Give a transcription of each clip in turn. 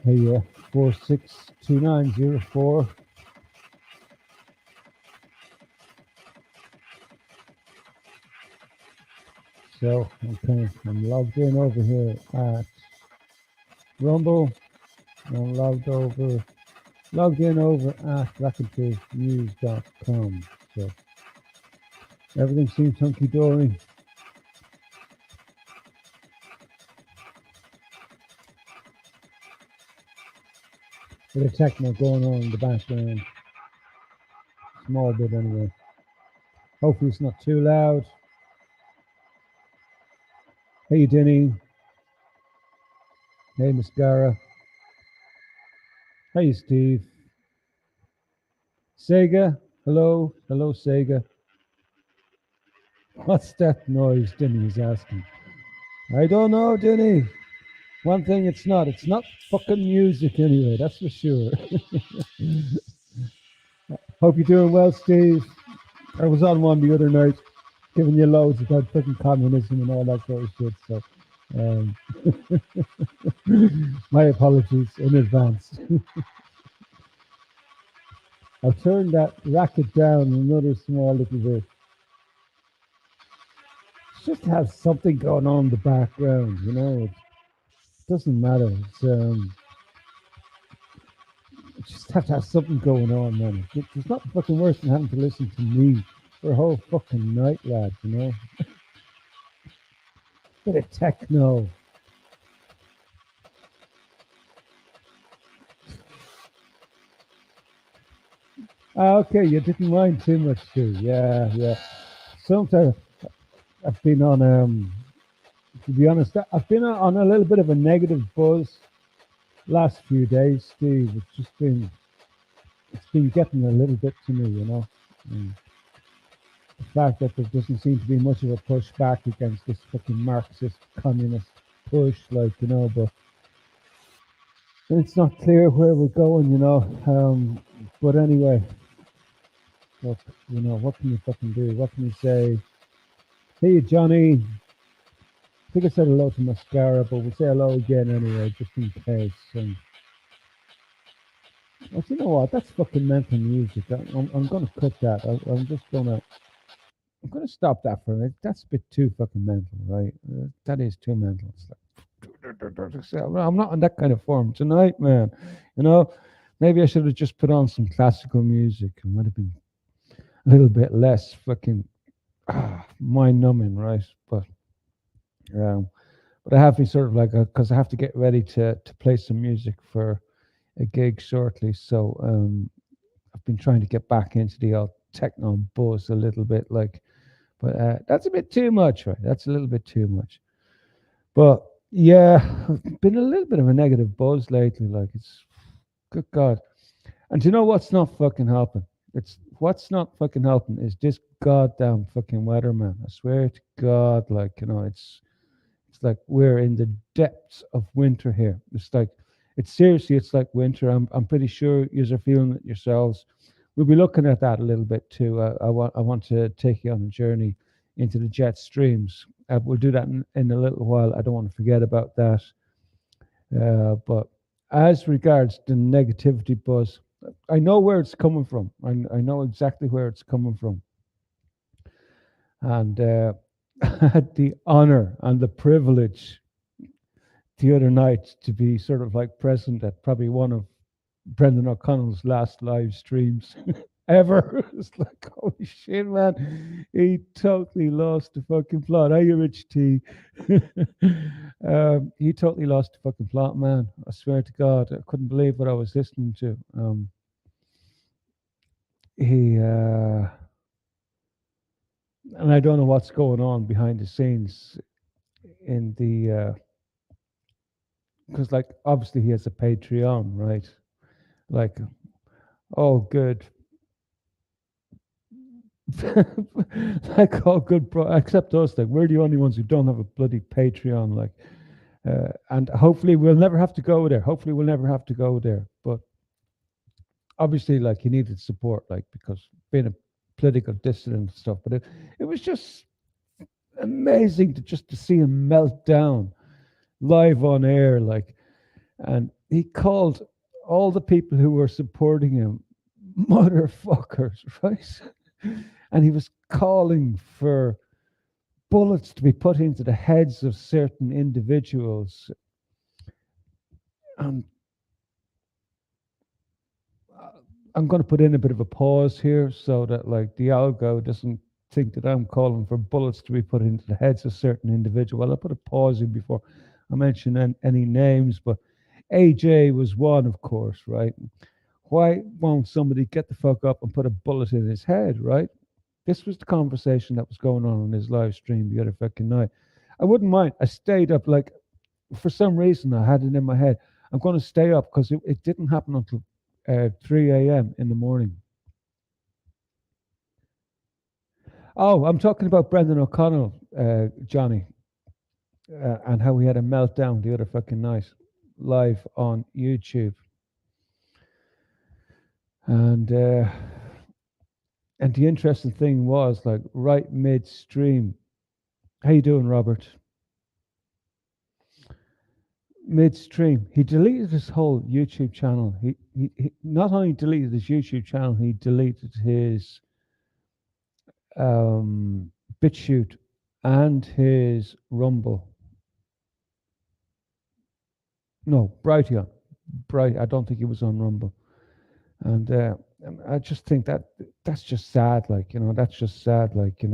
Hey, 462904. So I'm logged in over here at Rumble. I'm logged in over at racketnews.com. So everything seems hunky dory. Bit of techno going on in the background. Small bit anyway. Hopefully it's not too loud. Hey Denny. Hey Mascara. Hey Steve. Sega. Hello. Hello Sega. What's that noise? Denny is asking. I don't know, Denny. One thing it's not. It's not fucking music anyway, that's for sure. Hope you're doing well, Steve. I was on one the other night giving you loads about fucking communism and all that sort of shit, so um, my apologies in advance. I'll turn that racket down another small little bit. Just to have something going on in the background, you know. It doesn't matter. Just have to have something going on, man. There's nothing fucking worse than having to listen to me for a whole fucking night, lad, you know? Bit of techno. Ah, okay, you didn't mind too much, too. Yeah, yeah. Sometimes I've been on, to be honest, I've been on a little bit of a negative buzz last few days, Steve. It's been getting a little bit to me, you know? And the fact that there doesn't seem to be much of a push back against this fucking Marxist communist push, like, you know, but it's not clear where we're going, you know. But anyway, look, you know, what can you fucking do? What can you say? Hey, Johnny. I think I said hello to Mascara, but we'll say hello again anyway, just in case. And well, you know what? That's fucking mental music. I'm going to cut that. I'm gonna stop that for a minute. That's a bit too fucking mental, right? That is too mental. It's like, well, I'm not in that kind of form tonight, man. You know, maybe I should have just put on some classical music and would have been a little bit less fucking mind numbing, right? Um, but I have been sort of like because I have to get ready to play some music for a gig shortly. So I've been trying to get back into the old techno buzz a little bit, like. But that's a bit too much, right? That's a little bit too much. But yeah, I've been a little bit of a negative buzz lately. Like it's good God. And do you know what's not fucking helping? It's what's not fucking helping is this goddamn fucking weather, man. I swear to God, like you know, it's like we're in the depths of winter here. It's like it's seriously, it's like winter. I'm pretty sure you are feeling it yourselves. We'll be looking at that a little bit too. I want to take you on a journey into the jet streams. We'll do that in a little while. I don't want to forget about that. But as regards the negativity buzz, I know where it's coming from. I know exactly where it's coming from. And I had the honor and the privilege the other night to be sort of like present at probably one of Brendan O'Connell's last live streams ever. It's like, holy shit, man. He totally lost the fucking plot. Are you Rich T? He totally lost the fucking plot, man. I swear to God, I couldn't believe what I was listening to. He, and I don't know what's going on behind the scenes in the, because like obviously he has a Patreon, right? Like, oh, good. Like all good bro, except us. Like we're the only ones who don't have a bloody Patreon. Like, and hopefully we'll never have to go there. Hopefully we'll never have to go there. But obviously, like he needed support, like because being a political dissident and stuff. But it was just amazing to see him melt down live on air, like, and he called all the people who were supporting him motherfuckers, right? And he was calling for bullets to be put into the heads of certain individuals. And I'm going to put in a bit of a pause here so that like the algo doesn't think that I'm calling for bullets to be put into the heads of certain individuals. Well, I'll put a pause in before I mention any names, but AJ was one, of course, right? Why won't somebody get the fuck up and put a bullet in his head, right? This was the conversation that was going on his live stream the other fucking night. I wouldn't mind. I stayed up like for some reason I had it in my head. I'm going to stay up because it didn't happen until 3 a.m. in the morning. Oh, I'm talking about Brendan O'Connell, Johnny, and how he had a meltdown the other fucking night live on YouTube. And the interesting thing was like right midstream. How you doing, Robert? Midstream, he deleted his whole YouTube channel. He not only deleted his YouTube channel, he deleted his BitChute and his Rumble. No, Brighteon. I don't think he was on Rumble. And I just think that's just sad. Like, that's just sad. Like,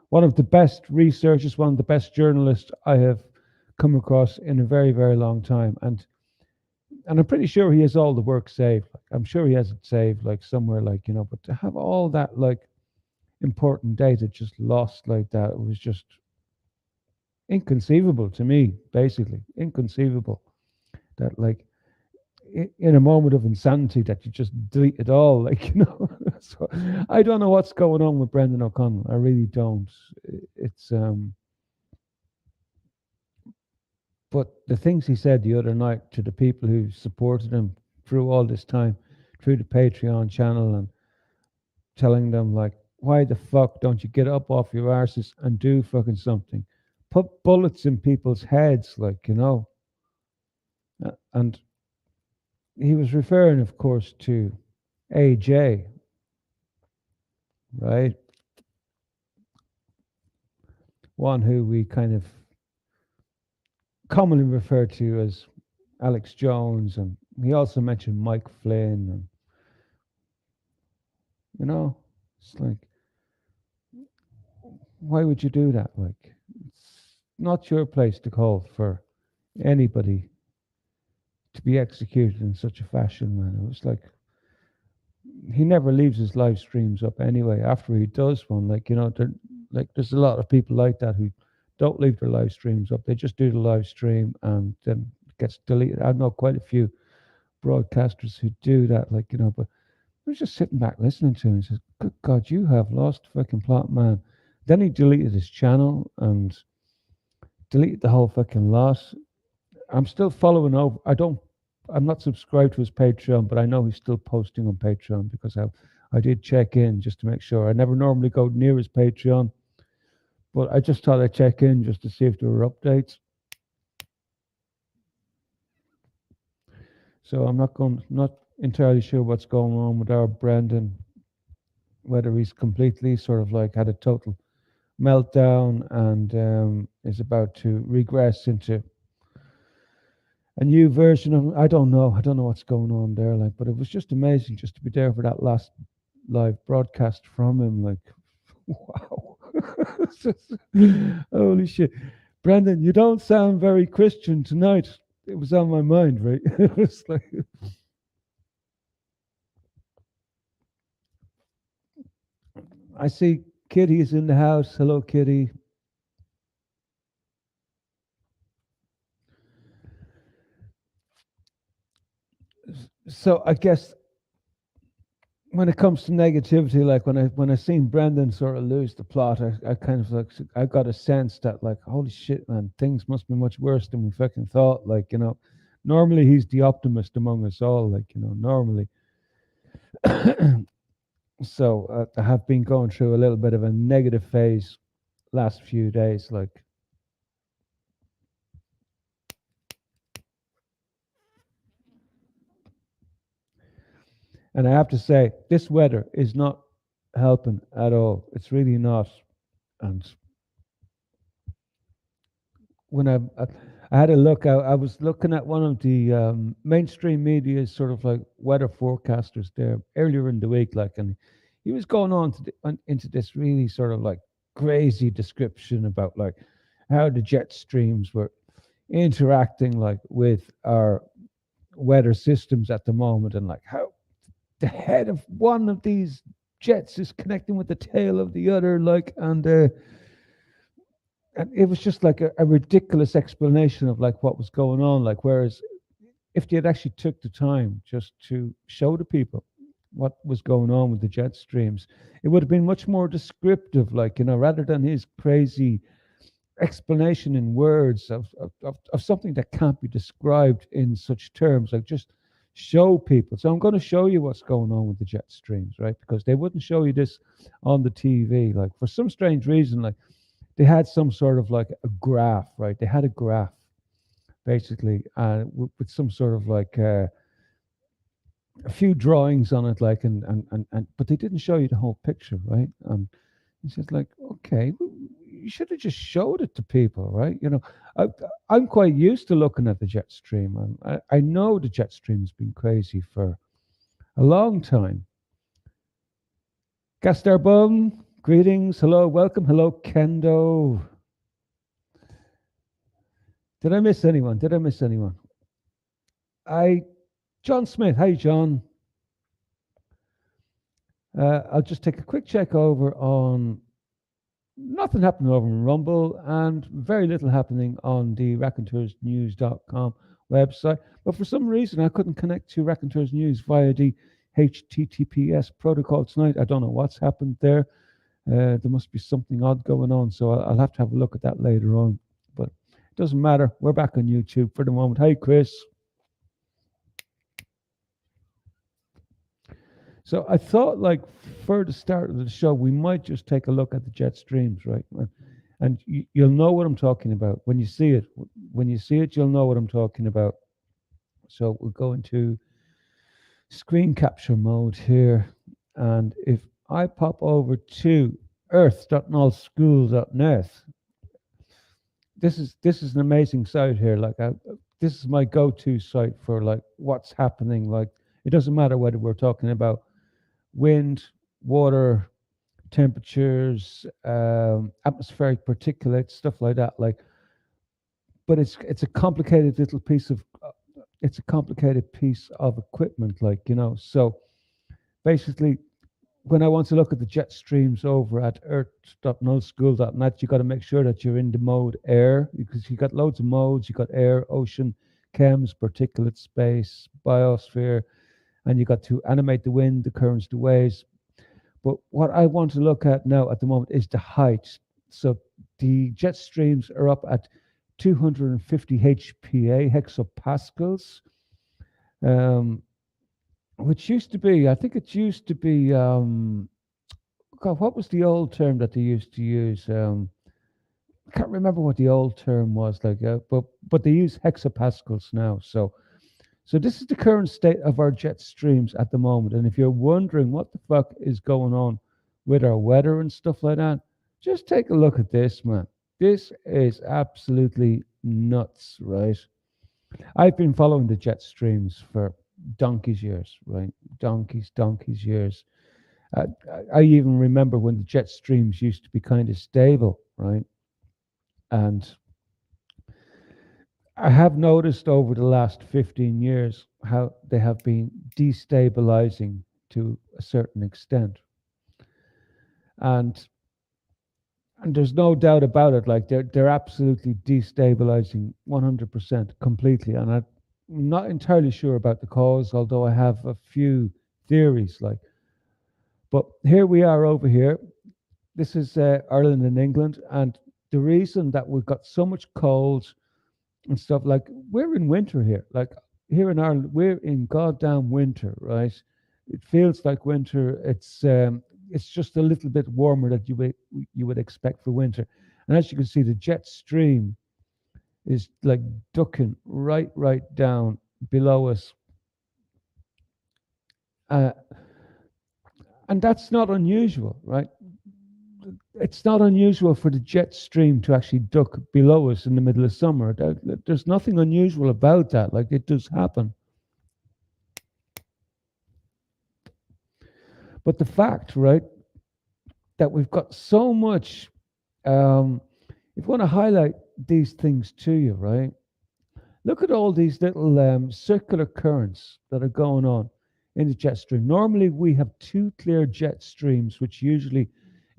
one of the best researchers, one of the best journalists I have come across in a very, very long time. And I'm pretty sure he has all the work saved. Like, I'm sure he has it saved, like somewhere, like, but to have all that, like, important data just lost like that, it was just inconceivable to me, basically. Inconceivable that, like, in a moment of insanity, that you just delete it all, like, So I don't know what's going on with Brendan O'Connell. I really don't. It's, but the things he said the other night to the people who supported him through all this time, through the Patreon channel, and telling them, like, why the fuck don't you get up off your arses and do fucking something? Put bullets in people's heads, like, And he was referring, of course, to AJ, right? One who we kind of commonly refer to as Alex Jones, and he also mentioned Mike Flynn, and it's like, why would you do that? Like, it's not your place to call for anybody to be executed in such a fashion, man. It was like, he never leaves his live streams up anyway. After he does one, like, there's a lot of people like that who don't leave their live streams up. They just do the live stream and then it gets deleted. I know quite a few broadcasters who do that, like, but I was just sitting back listening to him. He says, "Good God, you have lost fucking plot, man." Then he deleted his channel and deleted the whole fucking lot. I'm still following over. I'm not subscribed to his Patreon, but I know he's still posting on Patreon because I did check in just to make sure. I never normally go near his Patreon, but I just thought I'd check in just to see if there were updates. So I'm not entirely sure what's going on with our Brendan, whether he's completely sort of like had a total meltdown and is about to regress into a new version of. I don't know what's going on there, like, but it was just amazing just to be there for that last live broadcast from him, like, wow. Holy shit, Brendan, you don't sound very Christian tonight. It was on my mind, right? It was like, I see Kitty's in the house. Hello, Kitty. So I guess when it comes to negativity, like when I seen Brendan sort of lose the plot, I kind of like, I got a sense that, like, holy shit, man, things must be much worse than we fucking thought. Like, normally he's the optimist among us all, like, normally. So I have been going through a little bit of a negative phase last few days, like. And I have to say, this weather is not helping at all. It's really not. And when I had a look, I was looking at one of the mainstream media sort of like weather forecasters there earlier in the week, like, and he was going on into this really sort of like crazy description about like how the jet streams were interacting like with our weather systems at the moment, and like how the head of one of these jets is connecting with the tail of the other, like, and it was just like a ridiculous explanation of like what was going on. Like, whereas if they had actually took the time just to show the people what was going on with the jet streams, it would have been much more descriptive, like, rather than his crazy explanation in words of something that can't be described in such terms. Like, just show people. So I'm going to show you what's going on with the jet streams, right? Because they wouldn't show you this on the TV. Like, for some strange reason, like, they had some sort of like a graph, right? They had a graph basically, with some sort of like a few drawings on it, like, and but they didn't show you the whole picture, right? And it's just like, okay, you should have just showed it to people, right? I, I'm quite used to looking at the jet stream, and I know the jet stream's been crazy for a long time. Gastarbum, greetings, hello, welcome, hello, Kendo. Did I miss anyone? Did I miss anyone? I John Smith. Hey, John. I'll just take a quick check over on nothing happening over in Rumble and very little happening on the raconteursnews.com website. But for some reason, I couldn't connect to Raconteurs News via the HTTPS protocol tonight. I don't know what's happened there. There must be something odd going on. So I'll have to have a look at that later on. But it doesn't matter. We're back on YouTube for the moment. Hey, Chris. So I thought, like, for the start of the show, we might just take a look at the jet streams, right? And you'll know what I'm talking about when you see it. When you see it, you'll know what I'm talking about. So we'll go into screen capture mode here, and if I pop over to earth.nullschool.net, this is an amazing site here. Like, this is my go-to site for like what's happening. Like, it doesn't matter whether we're talking about wind, water, temperatures, atmospheric particulates, stuff like that. Like, but it's a complicated little piece of it's a complicated piece of equipment. Like, so basically, when I want to look at the jet streams over at earth.nullschool.net, you got to make sure that you're in the mode air, because you got loads of modes. You got air, ocean, chems, particulate, space, biosphere, and you got to animate the wind, the currents, the waves. But what I want to look at now at the moment is the height. So the jet streams are up at 250 HPA, hexapascals, um, which used to be, I think it used to be, God, what was the old term that they used to use? I can't remember what the old term was, like, but they use hexapascals now. So this is the current state of our jet streams at the moment. And if you're wondering what the fuck is going on with our weather and stuff like that, just take a look at this, man. This is absolutely nuts, right? I've been following the jet streams for donkey's years, right? Donkey's years. I even remember when the jet streams used to be kind of stable, right? And I have noticed over the last 15 years how they have been destabilizing to a certain extent. And and there's no doubt about it, like, they're absolutely destabilizing 100% completely. And I'm not entirely sure about the cause, although I have a few theories, like, but here we are over here. This is Ireland and England, and the reason that we've got so much cold and stuff, like, we're in winter here. Like, here in Ireland, we're in goddamn winter, right? It feels like winter. It's just a little bit warmer that you would expect for winter. And as you can see, the jet stream is like ducking right down below us. Uh, and that's not unusual, right? It's not unusual for the jet stream to actually duck below us in the middle of summer. There's nothing unusual about that. Like, it does happen. But the fact, right, that we've got so much, um, if you want to highlight these things to you, right, look at all these little circular currents that are going on in the jet stream. Normally, we have two clear jet streams, which usually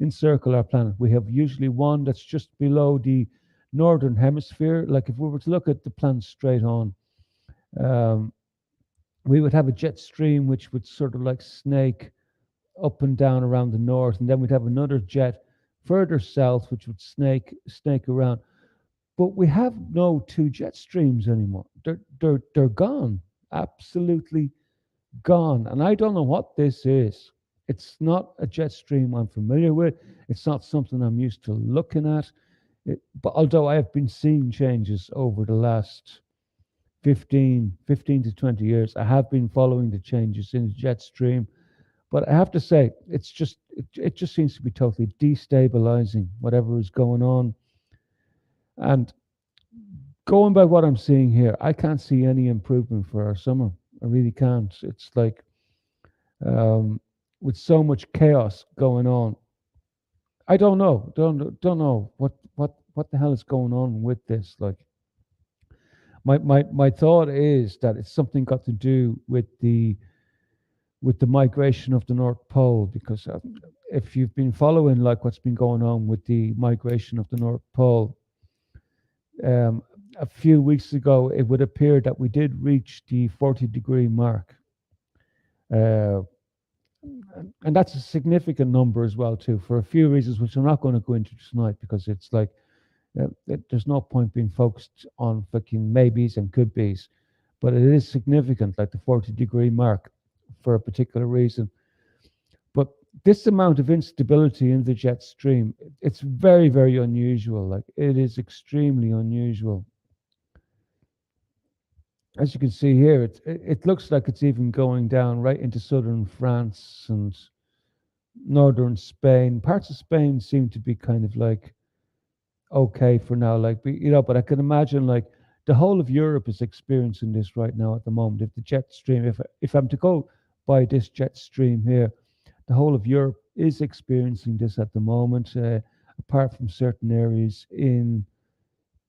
encircle our planet. We have usually one that's just below the northern hemisphere. Like if we were to look at the planet straight on, um, we would have a jet stream which would sort of like snake up and down around the north, and then we'd have another jet further south which would snake around. But we have no two jet streams anymore. They're gone, absolutely gone. And I don't know what this is. It's not a jet stream I'm familiar with. It's not something I'm used to looking at. But although I have been seeing changes over the last 15 to 20 years, I have been following the changes in the jet stream. But I have to say, it just seems to be totally destabilizing whatever is going on. And going by what I'm seeing here, I can't see any improvement for our summer. I really can't. It's like um, with so much chaos going on. I don't know. Don't know what the hell is going on with this. Like my thought is that it's something got to do with the migration of the North Pole, because if you've been following like what's been going on with the migration of the North Pole, um, a few weeks ago it would appear that we did reach the 40-degree mark, uh, and that's a significant number as well too, for a few reasons which I'm not going to go into tonight, because it's like there's no point being focused on fucking maybes and could be's, but it is significant, like the 40-degree mark, for a particular reason. But this amount of instability in the jet stream, it's very, very unusual. Like, it is extremely unusual. As you can see here, it looks like it's even going down right into southern France and northern Spain. Parts of Spain seem to be kind of like okay for now, like, but I can imagine like the whole of Europe is experiencing this right now at the moment. If the jet stream, if I'm to go by this jet stream here, the whole of Europe is experiencing this at the moment, apart from certain areas in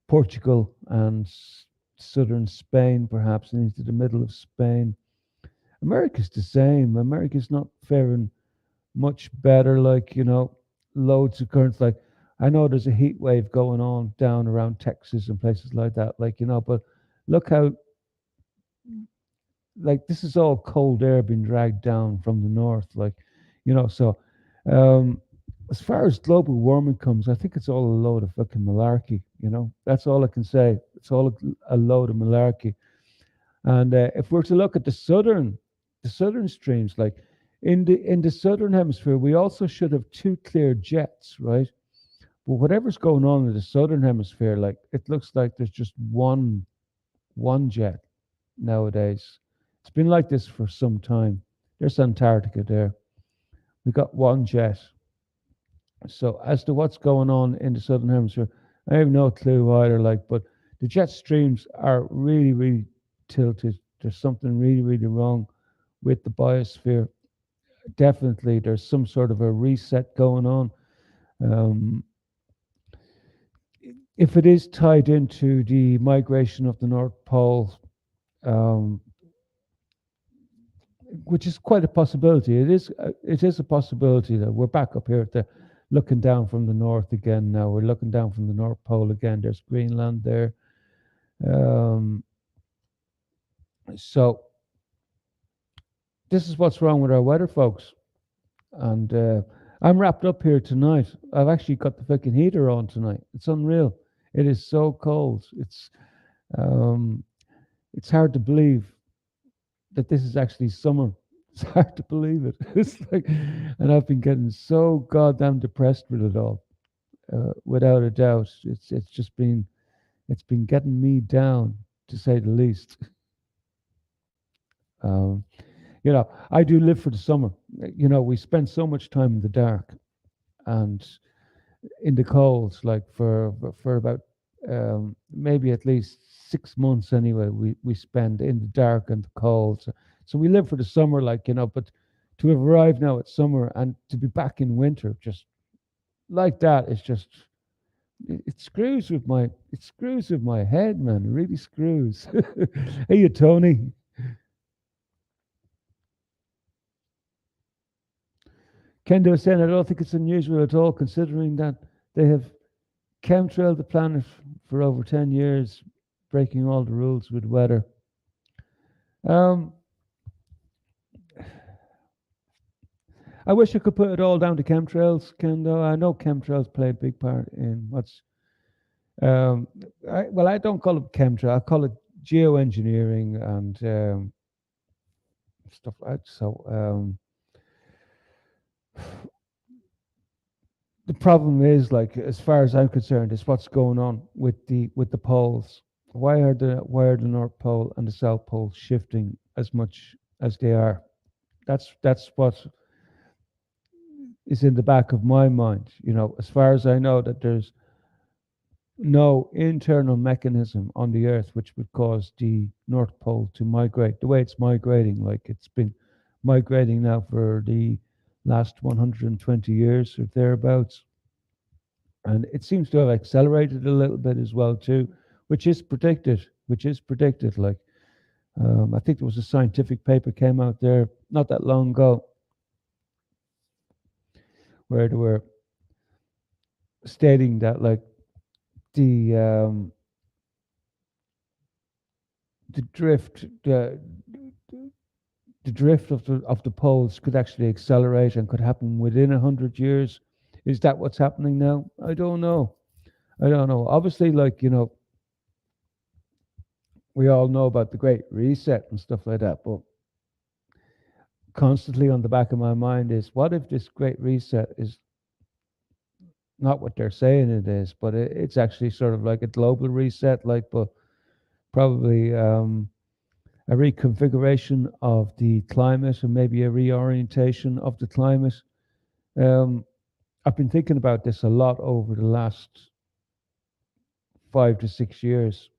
Portugal and southern Spain, perhaps, and into the middle of Spain. America's the same. America's not faring much better. Like, loads of currents. Like, I know there's a heat wave going on down around Texas and places like that. Like, but look how, like, this is all cold air being dragged down from the north. Like, so um, as far as global warming comes, I think it's all a load of fucking malarkey. That's all I can say. It's all a load of malarkey. And if we're to look at the southern streams, like in the southern hemisphere, we also should have two clear jets, right? But whatever's going on in the southern hemisphere, like, it looks like there's just one jet nowadays. It's been like this for some time. There's Antarctica there. We got one jet. So as to what's going on in the southern hemisphere, I have no clue either. Like, but the jet streams are really, really tilted. There's something really, really wrong with the biosphere. Definitely, there's some sort of a reset going on. Um, if it is tied into the migration of the North Pole, um, which is quite a possibility. It is a possibility that we're back up here at the looking down from the north again. Now we're looking down from the North Pole again. There's Greenland there. Um, so this is what's wrong with our weather, folks. And I'm wrapped up here tonight. I've actually got the fucking heater on tonight. It's unreal. It is so cold. Um, it's hard to believe that this is actually summer. It's hard to believe it. It's like, and I've been getting so goddamn depressed with it all. Without a doubt, it's been getting me down, to say the least. Um, I do live for the summer. We spend so much time in the dark and in the cold, like for about maybe at least 6 months anyway. We spend in the dark and the cold. So we live for the summer, but to have arrived now at summer and to be back in winter, just like that, is just it screws with my head, man. It really screws. Hey, you, Tony. Kendo was saying, I don't think it's unusual at all, considering that they have chemtrailed the planet for over 10 years, breaking all the rules with weather. Um, I wish I could put it all down to chemtrails, Kendo. I know chemtrails play a big part in what's. Um, I don't call it chemtrail. I call it geoengineering and stuff like that. So the problem is, like, as far as I'm concerned, is what's going on with the poles. Why are the North Pole and the South Pole shifting as much as they are? That's what is in the back of my mind. As far as I know, that there's no internal mechanism on the Earth which would cause the North Pole to migrate the way it's migrating. Like, it's been migrating now for the last 120 years or thereabouts, and it seems to have accelerated a little bit as well too, which is predicted. Like, I think there was a scientific paper came out there not that long ago where they were stating that, like, the the drift the drift of the poles could actually accelerate and could happen within 100 years. Is that what's happening now? I don't know. Obviously, like, we all know about the Great Reset and stuff like that, but constantly on the back of my mind is, what if this Great Reset is not what they're saying it is, but it's actually sort of like a global reset, like, but probably a reconfiguration of the climate and maybe a reorientation of the climate. Um, I've been thinking about this a lot over the last 5 to 6 years,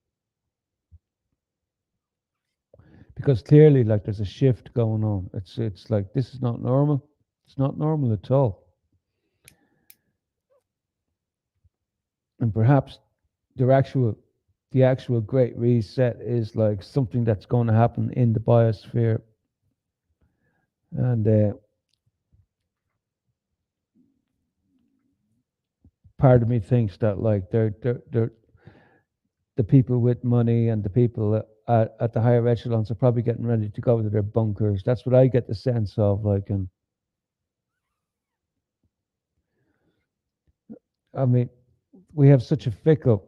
because clearly, like, there's a shift going on. It's like, this is not normal. It's not normal at all. And perhaps the actual great reset is like something that's going to happen in the biosphere, and part of me thinks that, like, they're the people with money and the people at the higher echelons are probably getting ready to go to their bunkers. That's what I get the sense of, like. And I mean, we have such a fickle,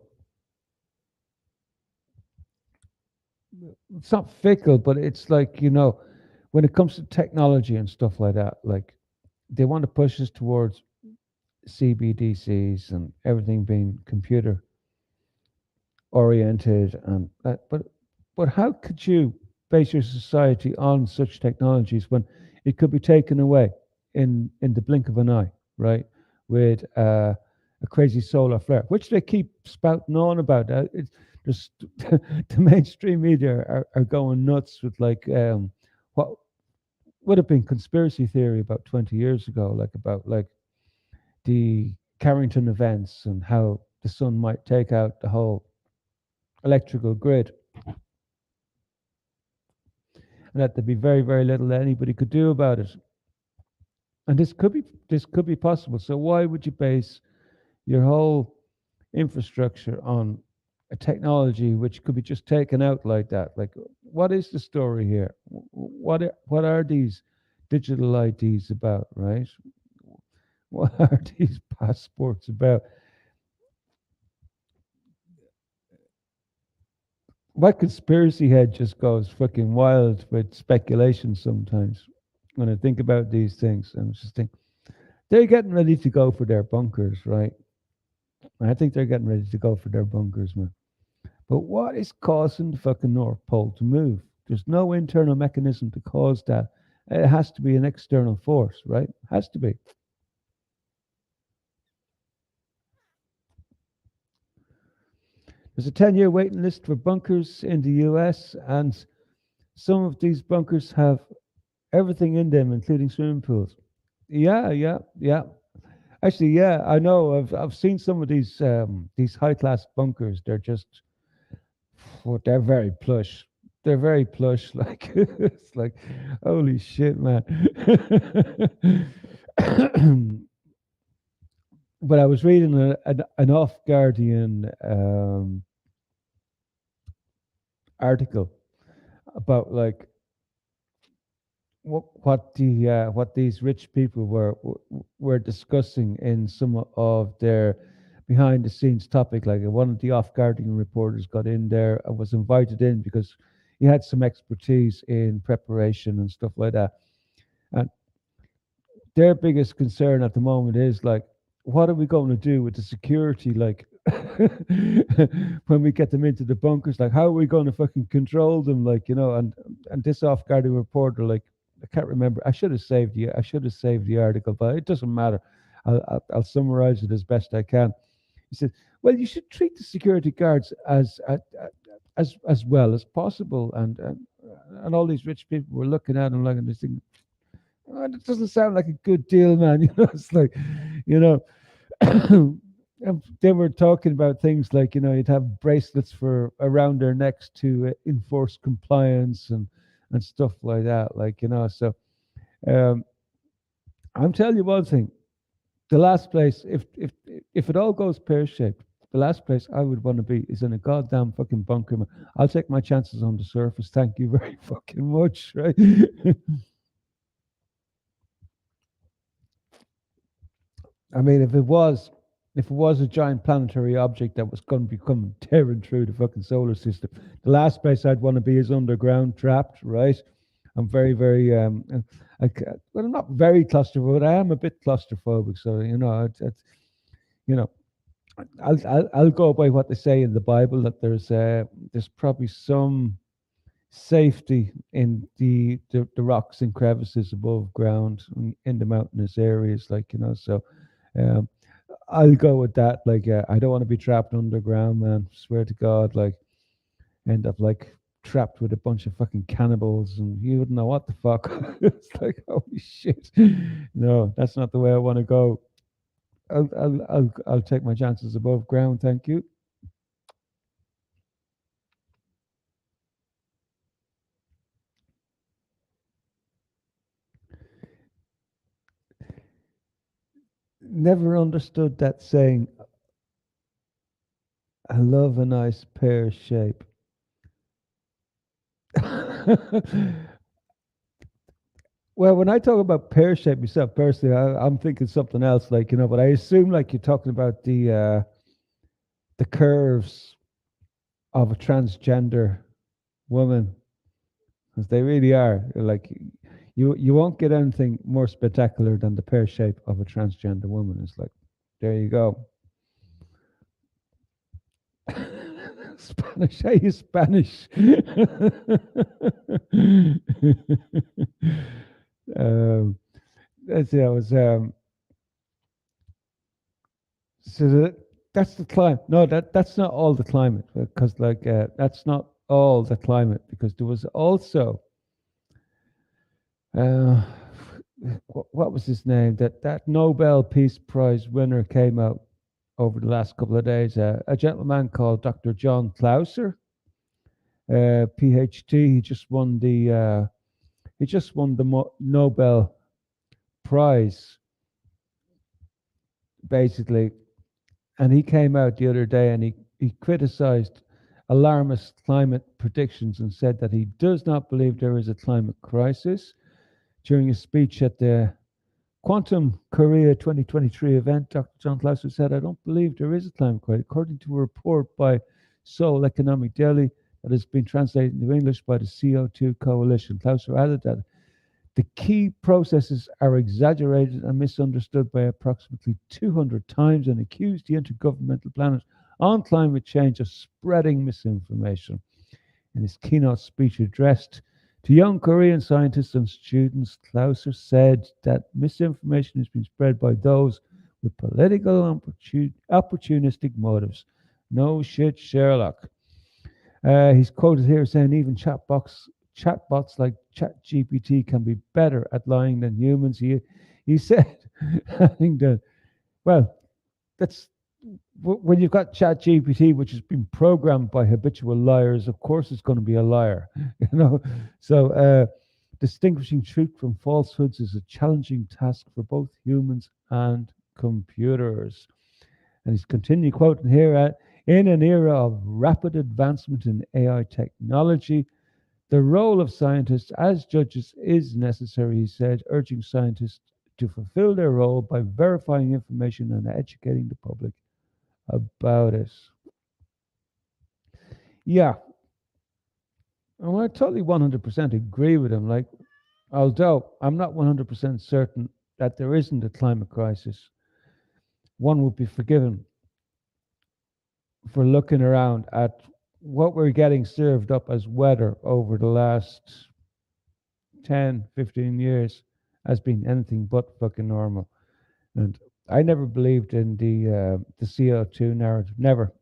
it's not fickle, but it's like, when it comes to technology and stuff like that, like, they want to push us towards CBDCs and everything being computer oriented, and that. But how could you base your society on such technologies when it could be taken away in the blink of an eye, right? With a crazy solar flare, which they keep spouting on about. It's just the mainstream media are going nuts with, like, what would have been conspiracy theory about 20 years ago, like, about, like, the Carrington events and how the sun might take out the whole electrical grid, and that there'd be very, very little that anybody could do about it. And this could be possible. So why would you base your whole infrastructure on a technology which could be just taken out like that? Like, what is the story here? What are these digital IDs about, right? What are these passports about? My conspiracy head just goes fucking wild with speculation sometimes when I think about these things. I'm just thinking they're getting ready to go for their bunkers, right? I think they're getting ready to go for their bunkers, man. But what is causing the fucking North Pole to move? There's no internal mechanism to cause that. It has to be an external force, right? Has to be. There's a 10-year waiting list for bunkers in the US, and some of these bunkers have everything in them, including swimming pools. Yeah, yeah, yeah. Actually, yeah, I know. I've seen some of these high class bunkers. They're just, well, they're very plush. They're very plush. Like it's like, holy shit, man. But I was reading an off Guardian article about like what these rich people were discussing in some of their behind the scenes topic. Like one of the off Guardian reporters got in there and was invited in because he had some expertise in preparation and stuff like that. And their biggest concern at the moment is like, what are we going to do with the security? Like, when we get them into the bunkers, like, how are we going to fucking control them? Like, and this off-guarding reporter, like, I can't remember. I should have saved the article, but it doesn't matter. I'll summarize it as best I can. He said, "Well, you should treat the security guards as well as possible." And all these rich people were looking at him like, and they're thinking, oh, that doesn't sound like a good deal, man. It's like, you know, and they were talking about things like, you'd have bracelets for around their necks to enforce compliance and stuff like that. Like, so um, I'm telling you one thing: the last place, if it all goes pear shaped, the last place I would want to be is in a goddamn fucking bunker. Man. I'll take my chances on the surface. Thank you very fucking much, right? I mean, if it was a giant planetary object that was going to be coming tearing through the fucking solar system, the last place I'd want to be is underground, trapped. Right? I'm very, very well, I'm not very claustrophobic, but I am a bit claustrophobic. So you know, I'll go by what they say in the Bible that there's probably some safety in the rocks and crevices above ground in the mountainous areas, like so. Um, I'll go with that. Like, I don't want to be trapped underground, man. Swear to God, like, end up like trapped with a bunch of fucking cannibals, and you wouldn't know what the fuck. It's like, holy shit. No, that's not the way I want to go. I'll take my chances above ground. Thank you. Never understood that saying. I love a nice pear shape. Well, when I talk about pear shape myself personally, I'm thinking something else, like but I assume like you're talking about the curves of a transgender woman, because they really are like you won't get anything more spectacular than the pear shape of a transgender woman. It's like, there you go. Spanish, are you Spanish? um, let's see, I was so that's the climate. No, that's not all the climate, because like that's not all the climate, because there was also uh, what was his name? That Nobel Peace Prize winner came out over the last couple of days. A gentleman called Dr. John Clauser, PhD. He just won the Nobel Prize, basically, and he came out the other day and he criticized alarmist climate predictions and said that he does not believe there is a climate crisis. During a speech at the Quantum Korea 2023 event, Dr. John Clauser said, I don't believe there is a climate crisis. According to a report by Seoul Economic Daily that has been translated into English by the CO2 Coalition, Clauser added that the key processes are exaggerated and misunderstood by approximately 200 times, and accused the Intergovernmental Panel on Climate Change of spreading misinformation. In his keynote speech addressed To young Korean scientists and students, Clauser said that misinformation has been spread by those with political and opportunistic motives. No shit, Sherlock. He's quoted here saying even chatbots like ChatGPT can be better at lying than humans. He said, I think that, well, that's when you've got ChatGPT, which has been programmed by habitual liars, of course it's going to be a liar, you know. So distinguishing truth from falsehoods is a challenging task for both humans and computers. And he's continuing quoting here in an era of rapid advancement in AI technology, the role of scientists as judges is necessary, he said, urging scientists to fulfill their role by verifying information and educating the public about it. Yeah, and I totally 100% agree with him. Like, although I'm not 100% certain that there isn't a climate crisis, one would be forgiven for looking around at what we're getting served up as weather over the last 10, 15 years has been anything but fucking normal. And I never believed in the CO2 narrative, never.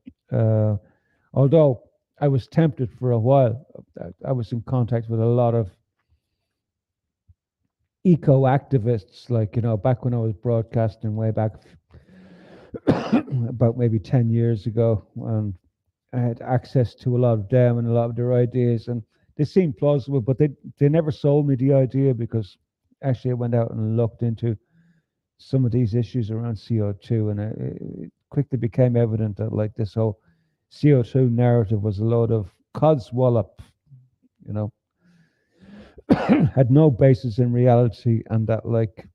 Although I was tempted for a while. I was in contact with a lot of eco activists, like, you know, back when I was broadcasting way back about maybe 10 years ago. And I had access to a lot of them and a lot of their ideas, and they seemed plausible, but they never sold me the idea because actually I went out and looked into some of these issues around CO2, and it quickly became evident that like this whole CO2 narrative was a load of codswallop, you know, had no basis in reality, and that like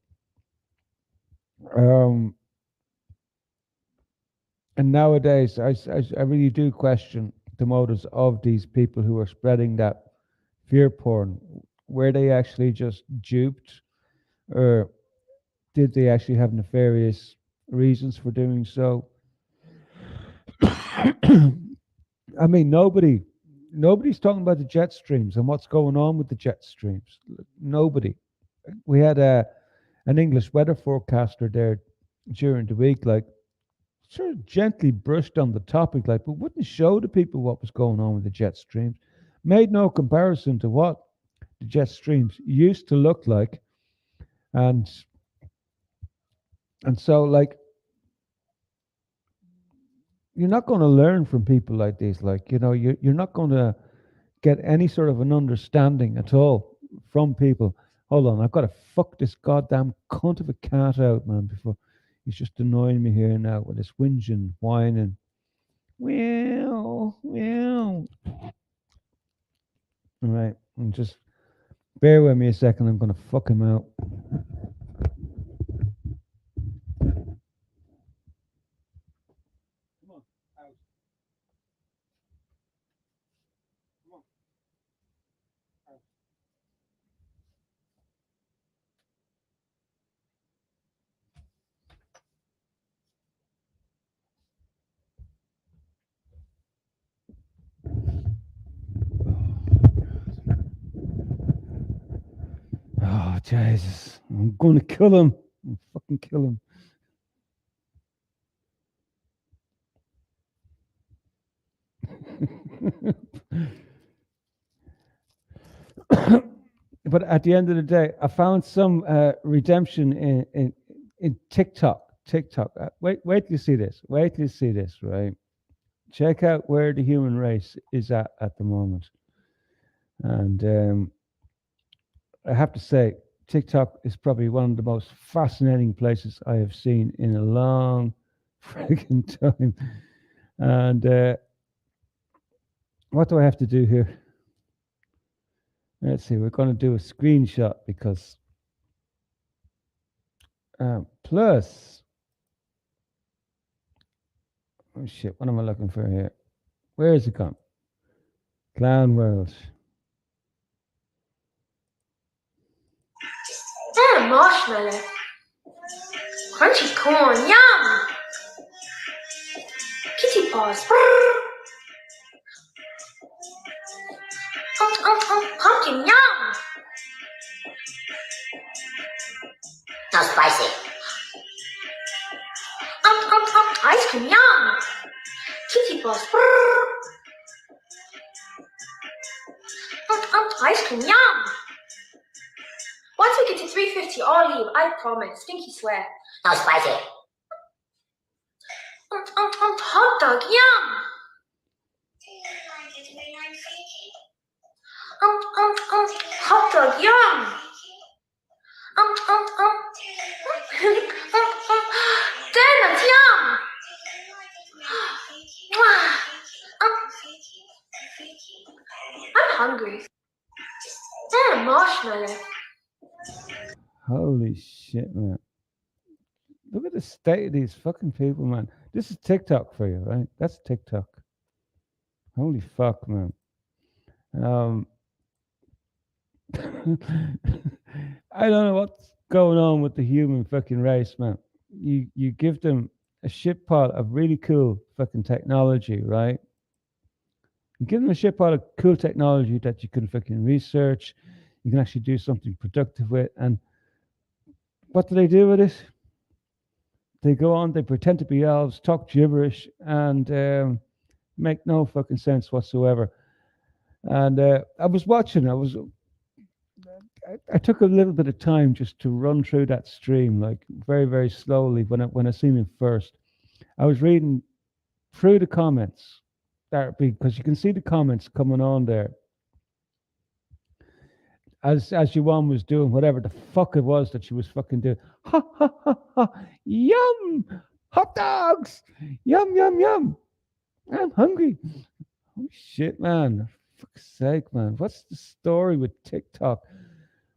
um and nowadays I really do question the motives of these people who are spreading that fear porn. Were they actually just duped, or did they actually have nefarious reasons for doing so? I mean, nobody's talking about the jet streams and what's going on with the jet streams. Nobody. We had an English weather forecaster there during the week, like sort of gently brushed on the topic, like, but wouldn't show the people what was going on with the jet streams. Made no comparison to what the jet streams used to look like, and so like you're not going to learn from people like this. Like, you know, you're not going to get any sort of an understanding at all from people. Hold on, I've got to fuck this goddamn cunt of a cat out, man, before he's just annoying me here now with his whinging, whining. Well, well. All right, and just bear with me a second. I'm going to fuck him out. Come on, out. Come on, out. Oh, Jesus. I'm going to kill him. I'm fucking kill him. But at the end of the day, I found some redemption in TikTok. TikTok. Wait till you see this. Wait till you see this, right? Check out where the human race is at the moment. And I have to say, TikTok is probably one of the most fascinating places I have seen in a long freaking time. And what do I have to do here? Let's see, we're going to do a screenshot because plus, oh shit, what am I looking for here? Where is it gone? Clown World. Marshmallow. Crunchy corn, yum! Kitty paws. Pumpkin, yum! No spicy. Ice cream, yum! Kitty balls, ice cream, yum! Once we get to 350, I'll leave, I promise. Stinky swear. No spicy. Hot dog, yum! Hot dog, yum! Donuts, yum! I'm hungry. Marshmallow. Holy shit, man. Look at the state of these fucking people, man. This is TikTok for you, right? That's TikTok. Holy fuck, man. I don't know what's going on with the human fucking race, man. You give them a shit pot of really cool fucking technology, right? You give them a shit pot of cool technology that you can fucking research, you can actually do something productive with, and what do they do with it? They go on, they pretend to be elves, talk gibberish, and make no fucking sense whatsoever. And I was watching. I took a little bit of time just to run through that stream, like very, very slowly. When I seen it first, I was reading through the comments there because you can see the comments coming on there as Yuan was doing whatever the fuck it was that she was fucking doing. Ha ha ha ha! Yum! Hot dogs! Yum yum yum! I'm hungry. Holy shit, man! For fuck's sake, man! What's the story with TikTok?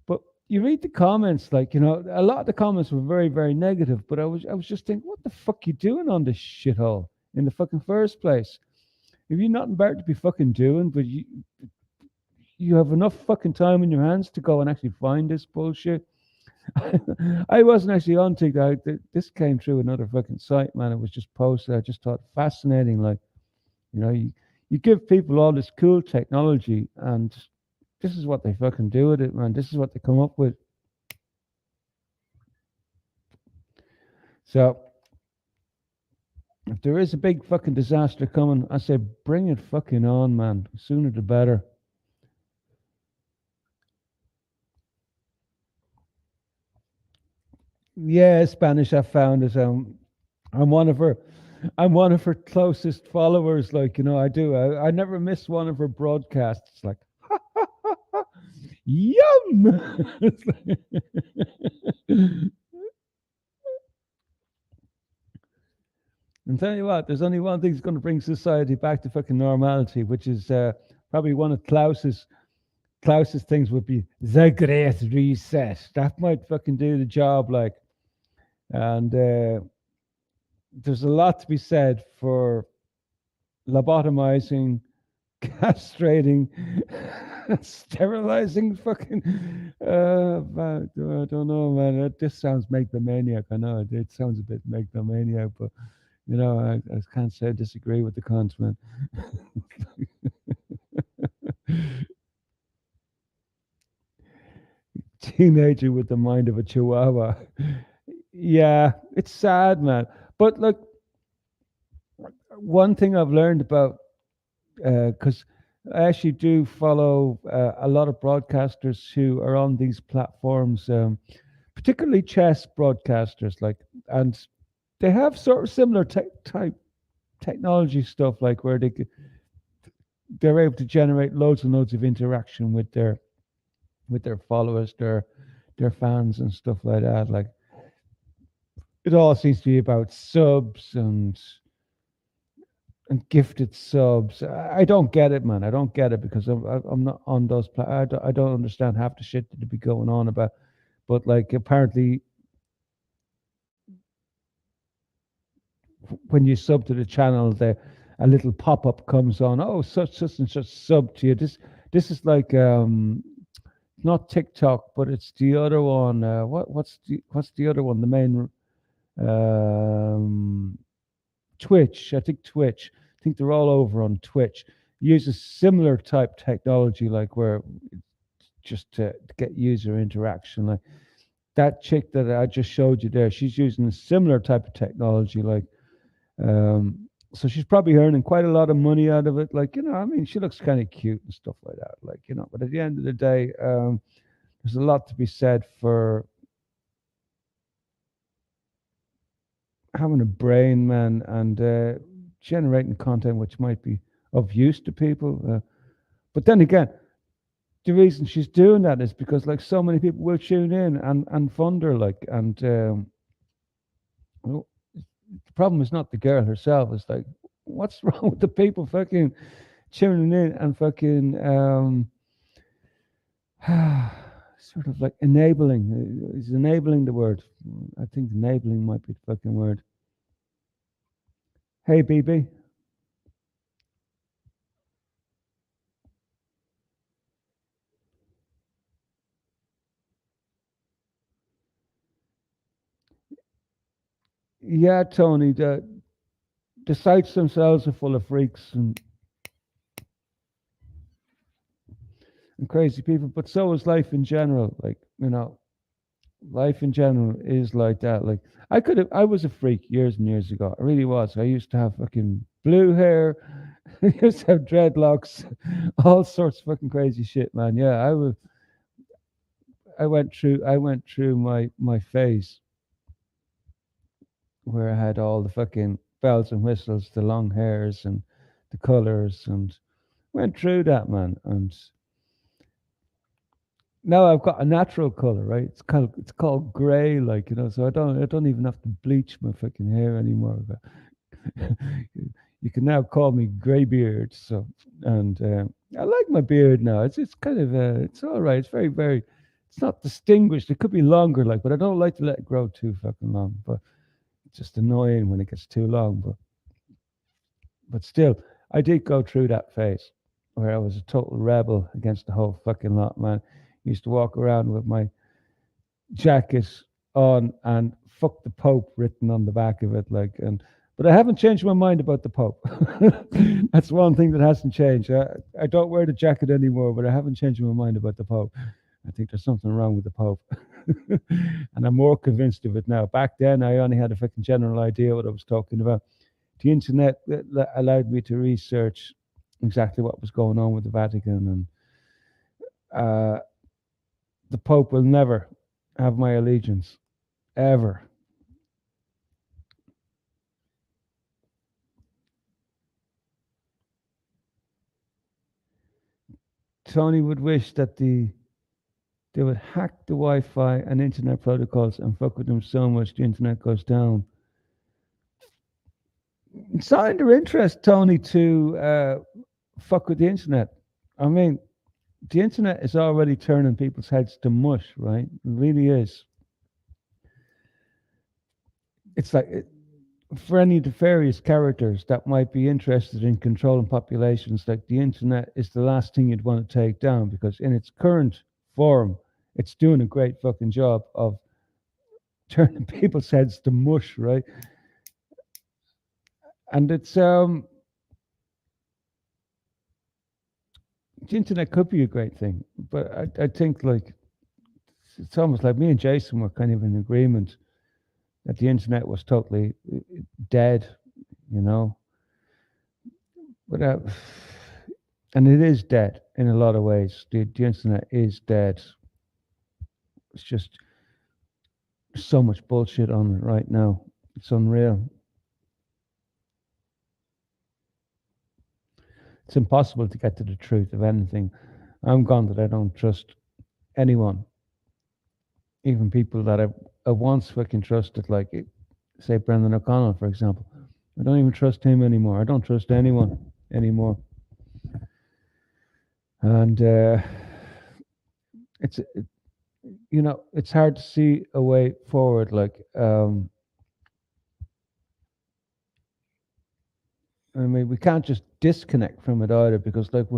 But you read the comments, like, you know, a lot of the comments were very, very negative. But I was just thinking, what the fuck you doing on this shithole in the fucking first place? If you're nothing better to be fucking doing, but you have enough fucking time in your hands to go and actually find this bullshit. I wasn't actually on TikTok. This came through another fucking site, man. It was just posted. I just thought fascinating. Like, you know, you give people all this cool technology, and this is what they fucking do with it, man. This is what they come up with. So, if there is a big fucking disaster coming, I say bring it fucking on, man. The sooner the better. Yeah, Spanish. I found is I'm one of her closest followers. Like, you know, I never miss one of her broadcasts. Like, yum. It's like- and tell you what, there's only one thing that's going to bring society back to fucking normality, which is probably one of Klaus's things would be the Great Reset. That might fucking do the job, like. And there's a lot to be said for lobotomizing, castrating, sterilizing fucking. I don't know, man. This sounds megalomaniac. I know it sounds a bit megalomaniac, but you know, I can't say I disagree with the cons, man. Teenager with the mind of a chihuahua. Yeah, it's sad, man. But look, one thing I've learned about, because I actually do follow a lot of broadcasters who are on these platforms, particularly chess broadcasters, like, and they have sort of similar type technology stuff, like where they're able to generate loads and loads of interaction with their followers, their fans and stuff like that. Like, it all seems to be about subs and gifted subs. I don't get it, man. I don't get it because I'm not on those. I don't understand half the shit that they be going on about. But like, apparently, when you sub to the channel, a little pop up comes on. Oh, such and such sub to you. This is like not TikTok, but it's the other one. What's the other one? The main Twitch. I think Twitch. I think they're all over on Twitch. uses similar type technology, like where just to get user interaction. Like that chick that I just showed you there, she's using a similar type of technology. Like, so she's probably earning quite a lot of money out of it. Like, I mean, she looks kind of cute and stuff like that. Like, but at the end of the day, there's a lot to be said for having a brain, man, and generating content which might be of use to people. But then again, the reason she's doing that is because like so many people will tune in and fund her, like, and well, the problem is not the girl herself. It's like, what's wrong with the people fucking tuning in and fucking sort of like enabling? Is enabling the word? I think enabling might be the fucking word. Hey, BB. Yeah, Tony. The sites themselves are full of freaks and crazy people, but so is life in general. Like, life in general is like that. Like, I was a freak years and years ago. I really was. I used to have fucking blue hair. I used to have dreadlocks, all sorts of fucking crazy shit, man. Yeah, I went through my phase where I had all the fucking bells and whistles, the long hairs and the colors, and went through that, man. And now I've got a natural color, right? It's called gray, like, so I don't even have to bleach my fucking hair anymore. But you can now call me graybeard. So, and I like my beard now. It's kind of it's all right. It's very very. It's not distinguished. It could be longer, like, but I don't like to let it grow too fucking long. But it's just annoying when it gets too long. But still, I did go through that phase where I was a total rebel against the whole fucking lot, man. Used to walk around with my jacket on and "fuck the Pope" written on the back of it, like, but I haven't changed my mind about the Pope. That's one thing that hasn't changed. I don't wear the jacket anymore, but I haven't changed my mind about the Pope. I think there's something wrong with the Pope. And I'm more convinced of it now. Back then, I only had a fucking general idea what I was talking about. The internet allowed me to research exactly what was going on with the Vatican, and the Pope will never have my allegiance, ever. Tony would wish that they would hack the Wi-Fi and internet protocols and fuck with them so much the internet goes down. It's not in their interest, Tony, to fuck with the internet. I mean, the internet is already turning people's heads to mush, right? It really is. It's like for any nefarious characters that might be interested in controlling populations, like, the internet is the last thing you'd want to take down, because in its current form, it's doing a great fucking job of turning people's heads to mush, right? And the internet could be a great thing, but I think, like, it's almost like me and Jason were kind of in agreement that the internet was totally dead, you know. But and it is dead in a lot of ways. The internet is dead. It's just so much bullshit on it right now. It's unreal. It's impossible to get to the truth of anything. I'm gone that I don't trust anyone, even people that I once fucking trusted, like, say, Brendan O'Connell, for example. I don't even trust him anymore. I don't trust anyone anymore. And it's it's hard to see a way forward. Like, I mean, we can't just disconnect from it either, because, like,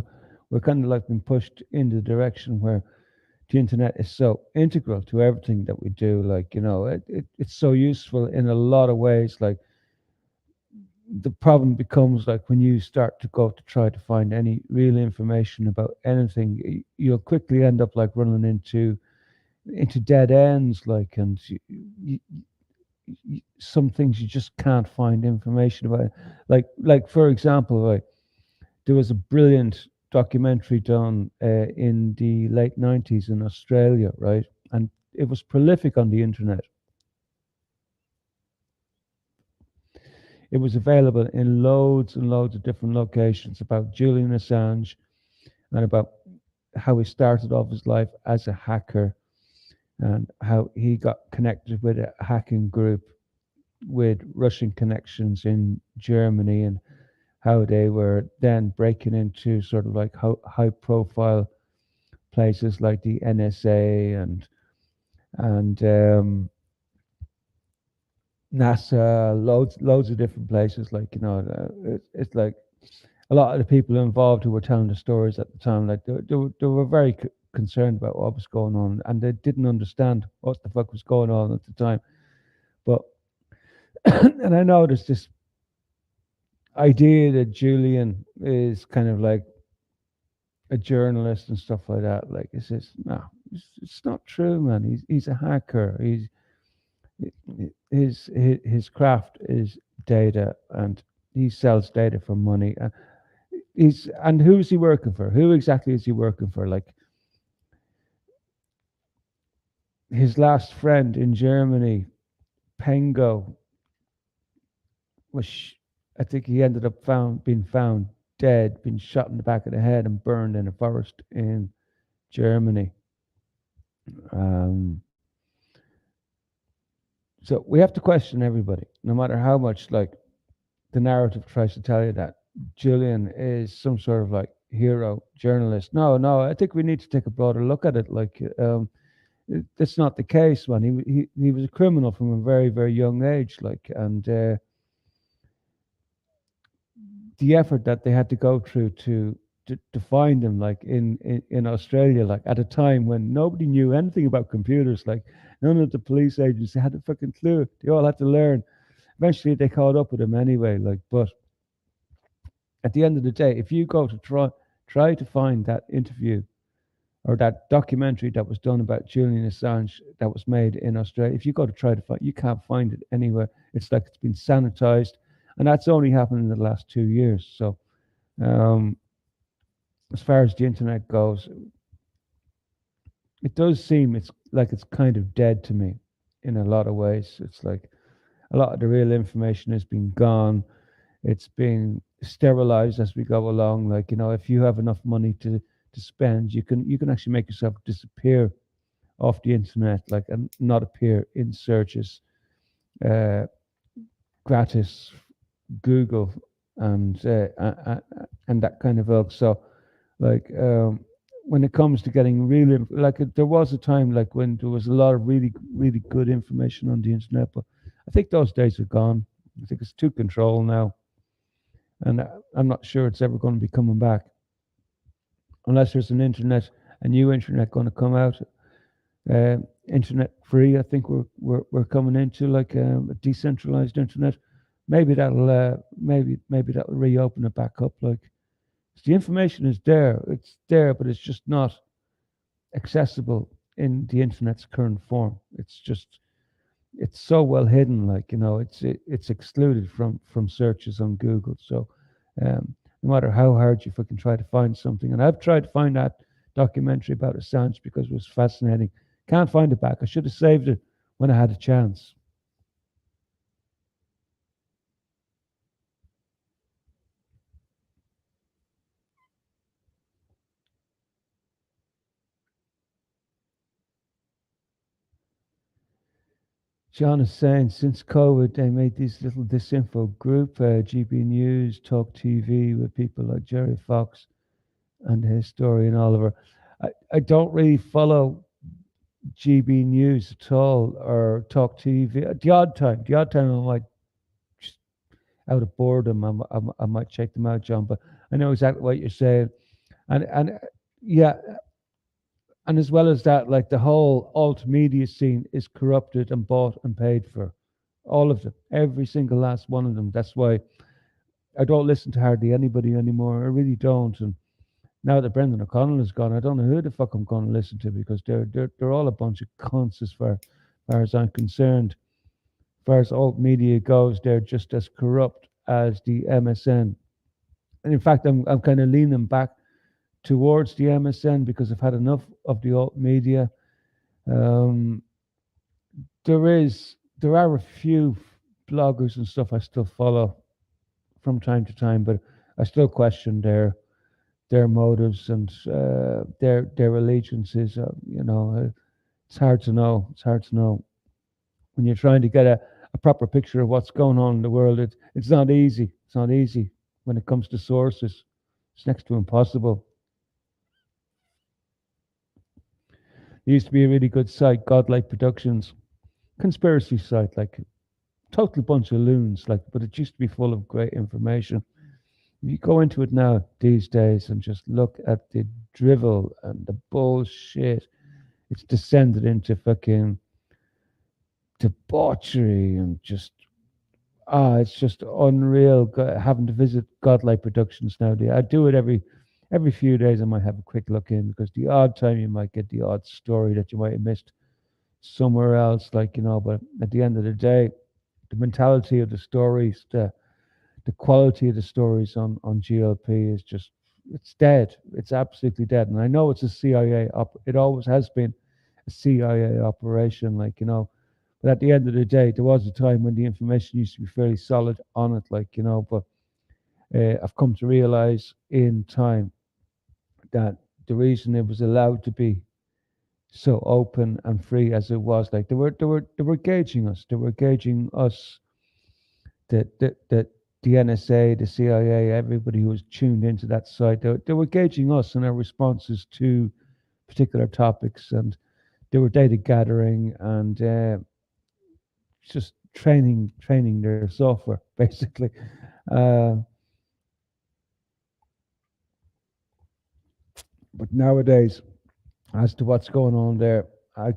we're kind of like being pushed in the direction where the internet is so integral to everything that we do. Like, it's so useful in a lot of ways. Like, the problem becomes like when you start to go to try to find any real information about anything, you'll quickly end up like running into dead ends, like, and some things you just can't find information about. Like for example, like there was a brilliant documentary done in the late '90s in Australia, right? And it was prolific on the internet. It was available in loads and loads of different locations about Julian Assange and about how he started off his life as a hacker and how he got connected with a hacking group with Russian connections in Germany, and how they were then breaking into sort of like high profile places like the NSA and NASA, loads of different places. Like, it's like a lot of the people involved who were telling the stories at the time, like they were very concerned about what was going on, and they didn't understand what the fuck was going on at the time. But and I know there's this idea that Julian is kind of like a journalist and stuff like that. Like, it's just no, it's not true, man. He's a hacker. His craft is data, and he sells data for money. And who is he working for? Who exactly is he working for? Like, his last friend in Germany, Pengo, I think he ended up being found dead, being shot in the back of the head and burned in a forest in Germany. Um, so we have to question everybody, no matter how much like the narrative tries to tell you that Julian is some sort of like hero journalist. No, I think we need to take a broader look at it. Like, that's not the case, man. He was a criminal from a very very young age, like, and the effort that they had to go through to find him, like in Australia, like at a time when nobody knew anything about computers, like none of the police agents had a fucking clue. They all had to learn. Eventually, they caught up with him anyway. Like, but at the end of the day, if you go to try to find that interview or that documentary that was done about Julian Assange that was made in Australia, if you go to try to find, you can't find it anywhere. It's like it's been sanitized, and that's only happened in the last 2 years. So, um, as far as the internet goes, it does seem it's like it's kind of dead to me in a lot of ways. It's like a lot of the real information has been gone. It's being sterilized as we go along. Like, if you have enough money to spend, you can actually make yourself disappear off the internet, like, and not appear in searches, uh, gratis, Google, and that kind of ilk. So, like, when it comes to getting really, like, there was a time like when there was a lot of really really good information on the internet, but I think those days are gone. I think it's too controlled now, and I'm not sure it's ever going to be coming back unless there's a new internet going to come out, internet free. I think we're coming into like a decentralized internet. Maybe that'll reopen it back up. Like, the information is there, it's there, but it's just not accessible in the internet's current form. It's so well hidden. Like, it's excluded from searches on Google. So, no matter how hard you fucking try to find something, and I've tried to find that documentary about Assange because it was fascinating. Can't find it back. I should have saved it when I had a chance. John is saying since COVID, they made these little disinfo group, GB News, Talk TV, with people like Jerry Fox and the historian Oliver. I don't really follow GB News at all or Talk TV. The odd time I might, just out of boredom, I might check them out, John. But I know exactly what you're saying, and yeah, and as well as that, like the whole alt media scene is corrupted and bought and paid for, all of them, every single last one of them. That's why I don't listen to hardly anybody anymore. I really don't. And now that Brendan O'Connell is gone, I don't know who the fuck I'm going to listen to because they're all a bunch of cunts as far as I'm concerned. As far as alt media goes, they're just as corrupt as the MSN. And in fact, I'm kind of leaning back towards the MSN because I've had enough of the alt media. Um, there are a few bloggers and stuff I still follow from time to time, but I still question their motives and their allegiances. It's hard to know. It's hard to know when you're trying to get a proper picture of what's going on in the world. It's not easy. It's not easy when it comes to sources. It's next to impossible. There used to be a really good site, Godlike Productions, conspiracy site, like total bunch of loons, like, but it used to be full of great information. If you go into it now these days and just look at the drivel and the bullshit, it's descended into fucking debauchery and just it's just unreal having to visit Godlike Productions now. I do it every few days. I might have a quick look in because the odd time you might get the odd story that you might have missed somewhere else, like, but at the end of the day, the mentality of the stories, the quality of the stories on GLP is just, it's dead. It's absolutely dead. And I know it's a CIA it always has been a CIA operation, like, but at the end of the day, there was a time when the information used to be fairly solid on it, like, but I've come to realize in time that the reason it was allowed to be so open and free as it was, like, they were gauging us. They were gauging us, that the NSA, the CIA, everybody who was tuned into that site, they were gauging us and our responses to particular topics, and they were data gathering and just training their software, basically. Uh, but nowadays, as to what's going on there, I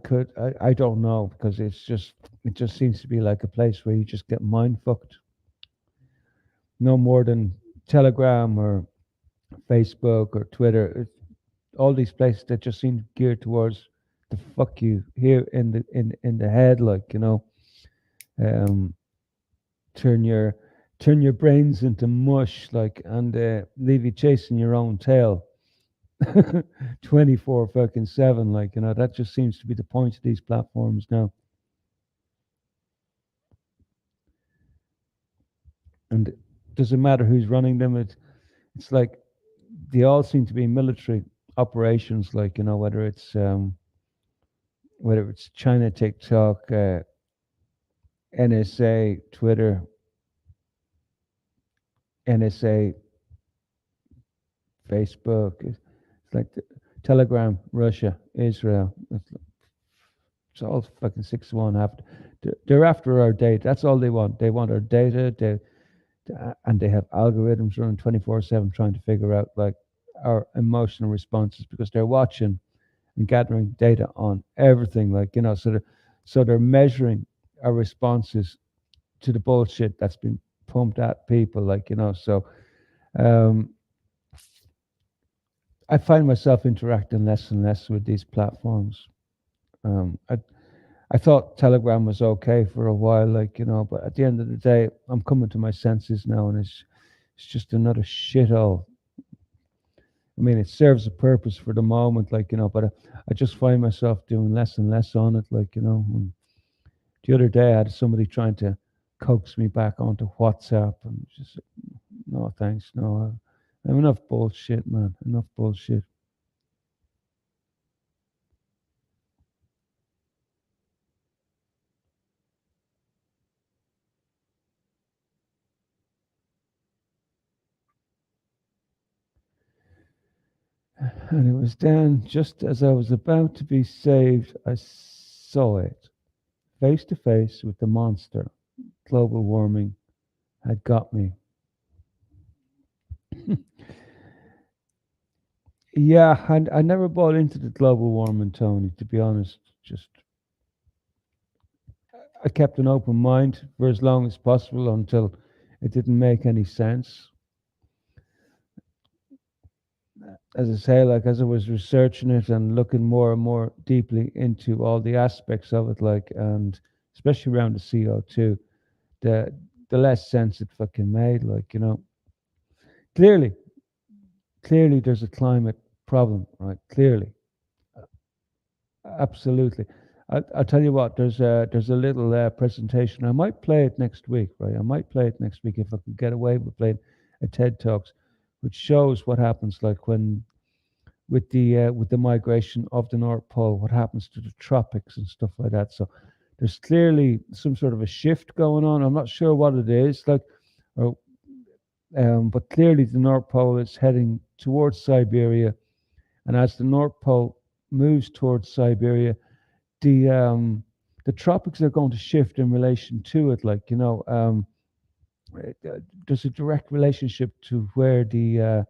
don't know, because it just seems to be like a place where you just get mind fucked. No more than Telegram or Facebook or Twitter. All these places that just seem geared towards the fuck you here in the head, like, um, turn your brains into mush, like, and leave you chasing your own tail. 24 fucking 7, like, that just seems to be the point of these platforms now. And it doesn't matter who's running them. It's like they all seem to be military operations, like, whether it's China, TikTok, NSA, Twitter, NSA, Facebook. It's like Telegram, Russia, Israel. It's all fucking 6-1. They're after our data. That's all they want. They want our data. And they have algorithms running 24/7 trying to figure out, like, our emotional responses, because they're watching and gathering data on everything, like, so they're measuring our responses to the bullshit that's been pumped at people, like, so um, I find myself interacting less and less with these platforms. I thought Telegram was okay for a while, like, but at the end of the day, I'm coming to my senses now, and it's just another shithole. I mean, it serves a purpose for the moment, like, but I just find myself doing less and less on it, like, And the other day, I had somebody trying to coax me back onto WhatsApp, and just, no thanks, no. Enough bullshit, man. Enough bullshit. And it was then, just as I was about to be saved, I saw it face to face with the monster. Global warming had got me. Yeah, I never bought into the global warming, Tony, to be honest. Just, I kept an open mind for as long as possible until It didn't make any sense. As I say, like as I was researching it and looking more and more deeply into all the aspects of it, like, and especially around the CO2, the the less sense it fucking made. Like, clearly, clearly, there's a climate problem, right? Clearly, absolutely. I'll tell you what. There's a little presentation. I might play it next week, right? I might play it next week if I could get away with playing a TED Talks, which shows what happens, like when with the migration of the North Pole, what happens to the tropics and stuff like that. So there's clearly some sort of a shift going on. I'm not sure what it is, like, or, but clearly the North Pole is heading towards Siberia, and as the North Pole moves towards Siberia, the tropics are going to shift in relation to it. Like, there's a direct relationship to where the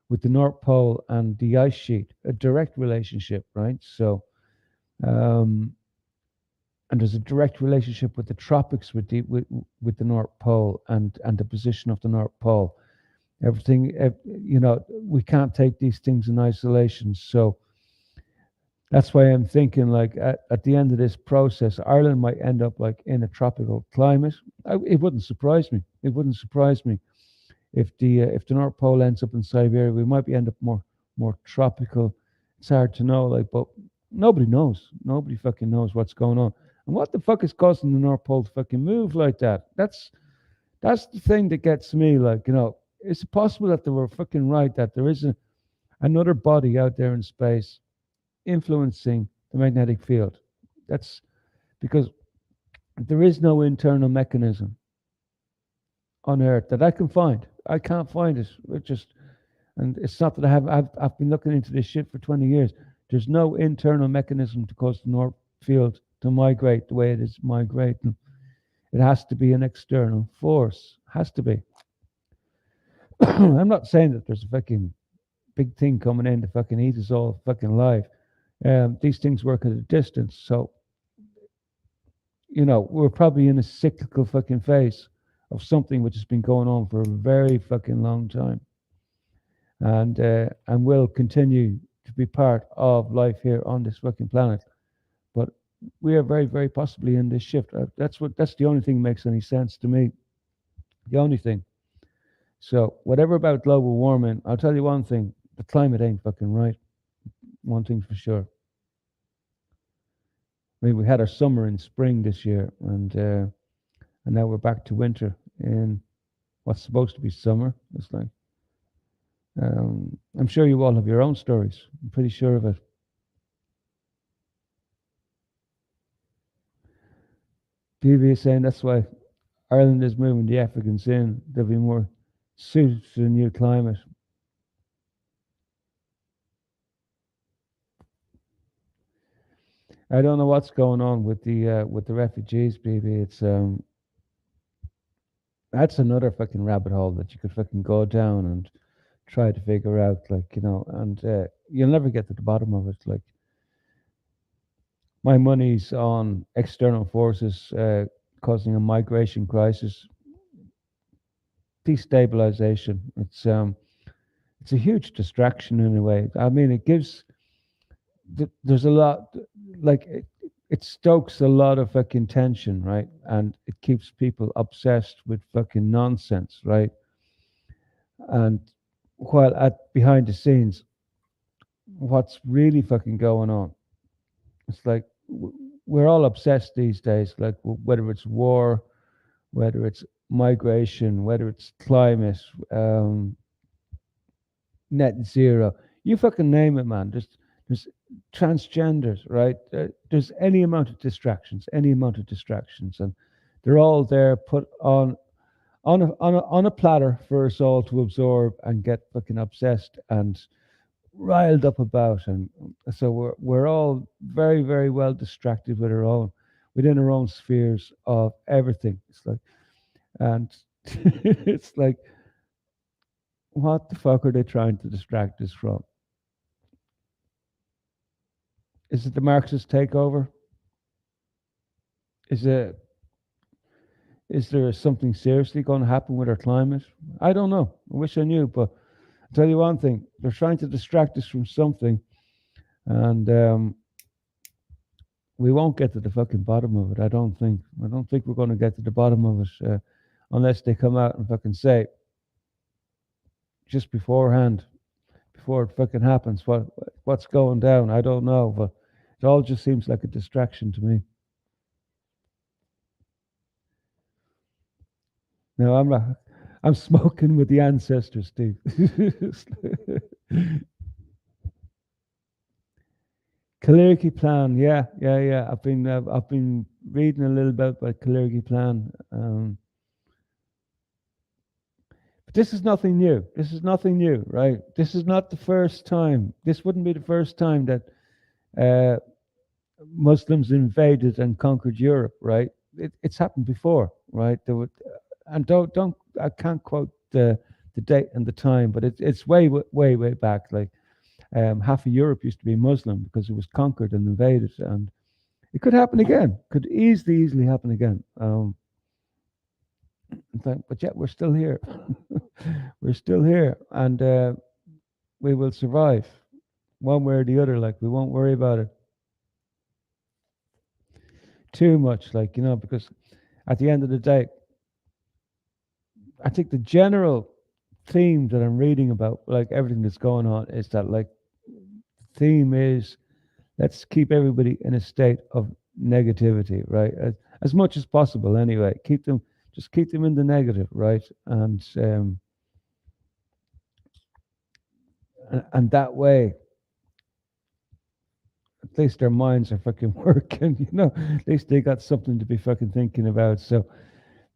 with the North Pole and the ice sheet, a direct relationship, right? So, um, and there's a direct relationship with the tropics with the North Pole and the position of the North Pole. Everything, we can't take these things in isolation. So that's why I'm thinking, like, at the end of this process, Ireland might end up like in a tropical climate. It wouldn't surprise me. It wouldn't surprise me if the North Pole ends up in Siberia. We might be end up more tropical. It's hard to know, like, but nobody knows. Nobody fucking knows what's going on. And what the fuck is causing the North Pole to fucking move like that? That's the thing that gets me. Like, is it possible that they were fucking right, that there is another body out there in space influencing the magnetic field? That's because there is no internal mechanism on Earth that I can find. I can't find it. And it's not that I've been looking into this shit for 20 years. There's no internal mechanism to cause the North field to migrate the way it is migrating. It has to be an external force. Has to be. I'm not saying that there's a fucking big thing coming in to fucking eat us all fucking alive. These things work at a distance. So, we're probably in a cyclical fucking phase of something which has been going on for a very fucking long time, and will continue to be part of life here on this fucking planet. But we are very, very possibly in this shift. That's the only thing that makes any sense to me. The only thing. So whatever about global warming, I'll tell you one thing: the climate ain't fucking right. One thing for sure. I mean, we had our summer in spring this year, and now we're back to winter in what's supposed to be summer. It's like, I'm sure you all have your own stories. I'm pretty sure of it. PV is saying that's why Ireland is moving the Africans in. They'll be more suited to the new climate. I don't know what's going on with the refugees, PV. It's that's another fucking rabbit hole that you could fucking go down and try to figure out, like, and you'll never get to the bottom of it. Like, my money's on external forces causing a migration crisis, destabilization. It's a huge distraction in a way. I mean, it gives there's a lot, like, it stokes a lot of fucking tension, right? And it keeps people obsessed with fucking nonsense, right? And while at behind the scenes, what's really fucking going on? It's like we're all obsessed these days, like whether it's war, whether it's migration, whether it's climate, net zero. You fucking name it, man. There's transgenders, right? There's any amount of distractions, and they're all there put on a platter for us all to absorb and get fucking obsessed and riled up about. And so we're all very, very well distracted within our own spheres of everything. It's like, and it's like, what the fuck are they trying to distract us from? Is it the Marxist takeover? Is it Is there something seriously going to happen with our climate? I don't know. I wish I knew, but I'll tell you one thing: they're trying to distract us from something, and we won't get to the fucking bottom of it. I don't think. I don't think we're going to get to the bottom of it unless they come out and fucking say just beforehand, before it fucking happens, what's going down. I don't know, but it all just seems like a distraction to me. No, I'm not. I'm smoking with the ancestors, Steve. Kalergi plan, yeah. I've been reading a little bit about Kalergi plan. But this is nothing new. This is nothing new, right? This is not the first time. This wouldn't be the first time that uh, Muslims invaded and conquered Europe, right? It's happened before, right? There would, and don't I can't quote the date and the time, but it's way back. Like half of Europe used to be Muslim because it was conquered and invaded, and it could happen again. Could easily happen again. But yet we're still here. We're still here, and we will survive one way or the other. Like we won't worry about it too much, like because at the end of the day, I think the general theme that I'm reading about, like everything that's going on, is that like the theme is let's keep everybody in a state of negativity, right? As much as possible, anyway. Keep them in the negative, right? And that way, at least their minds are fucking working, At least they got something to be fucking thinking about. So,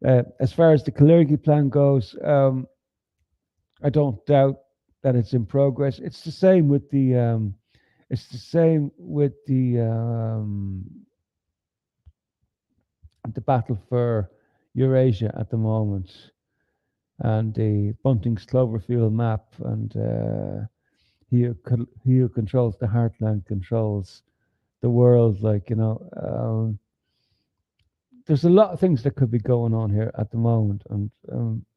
as far as the Kalergi plan goes, I don't doubt that it's in progress. It's the same with the battle for Eurasia at the moment, and the Bunting's Cloverfield map, and he who controls the heartland controls the world. Like there's a lot of things that could be going on here at the moment, and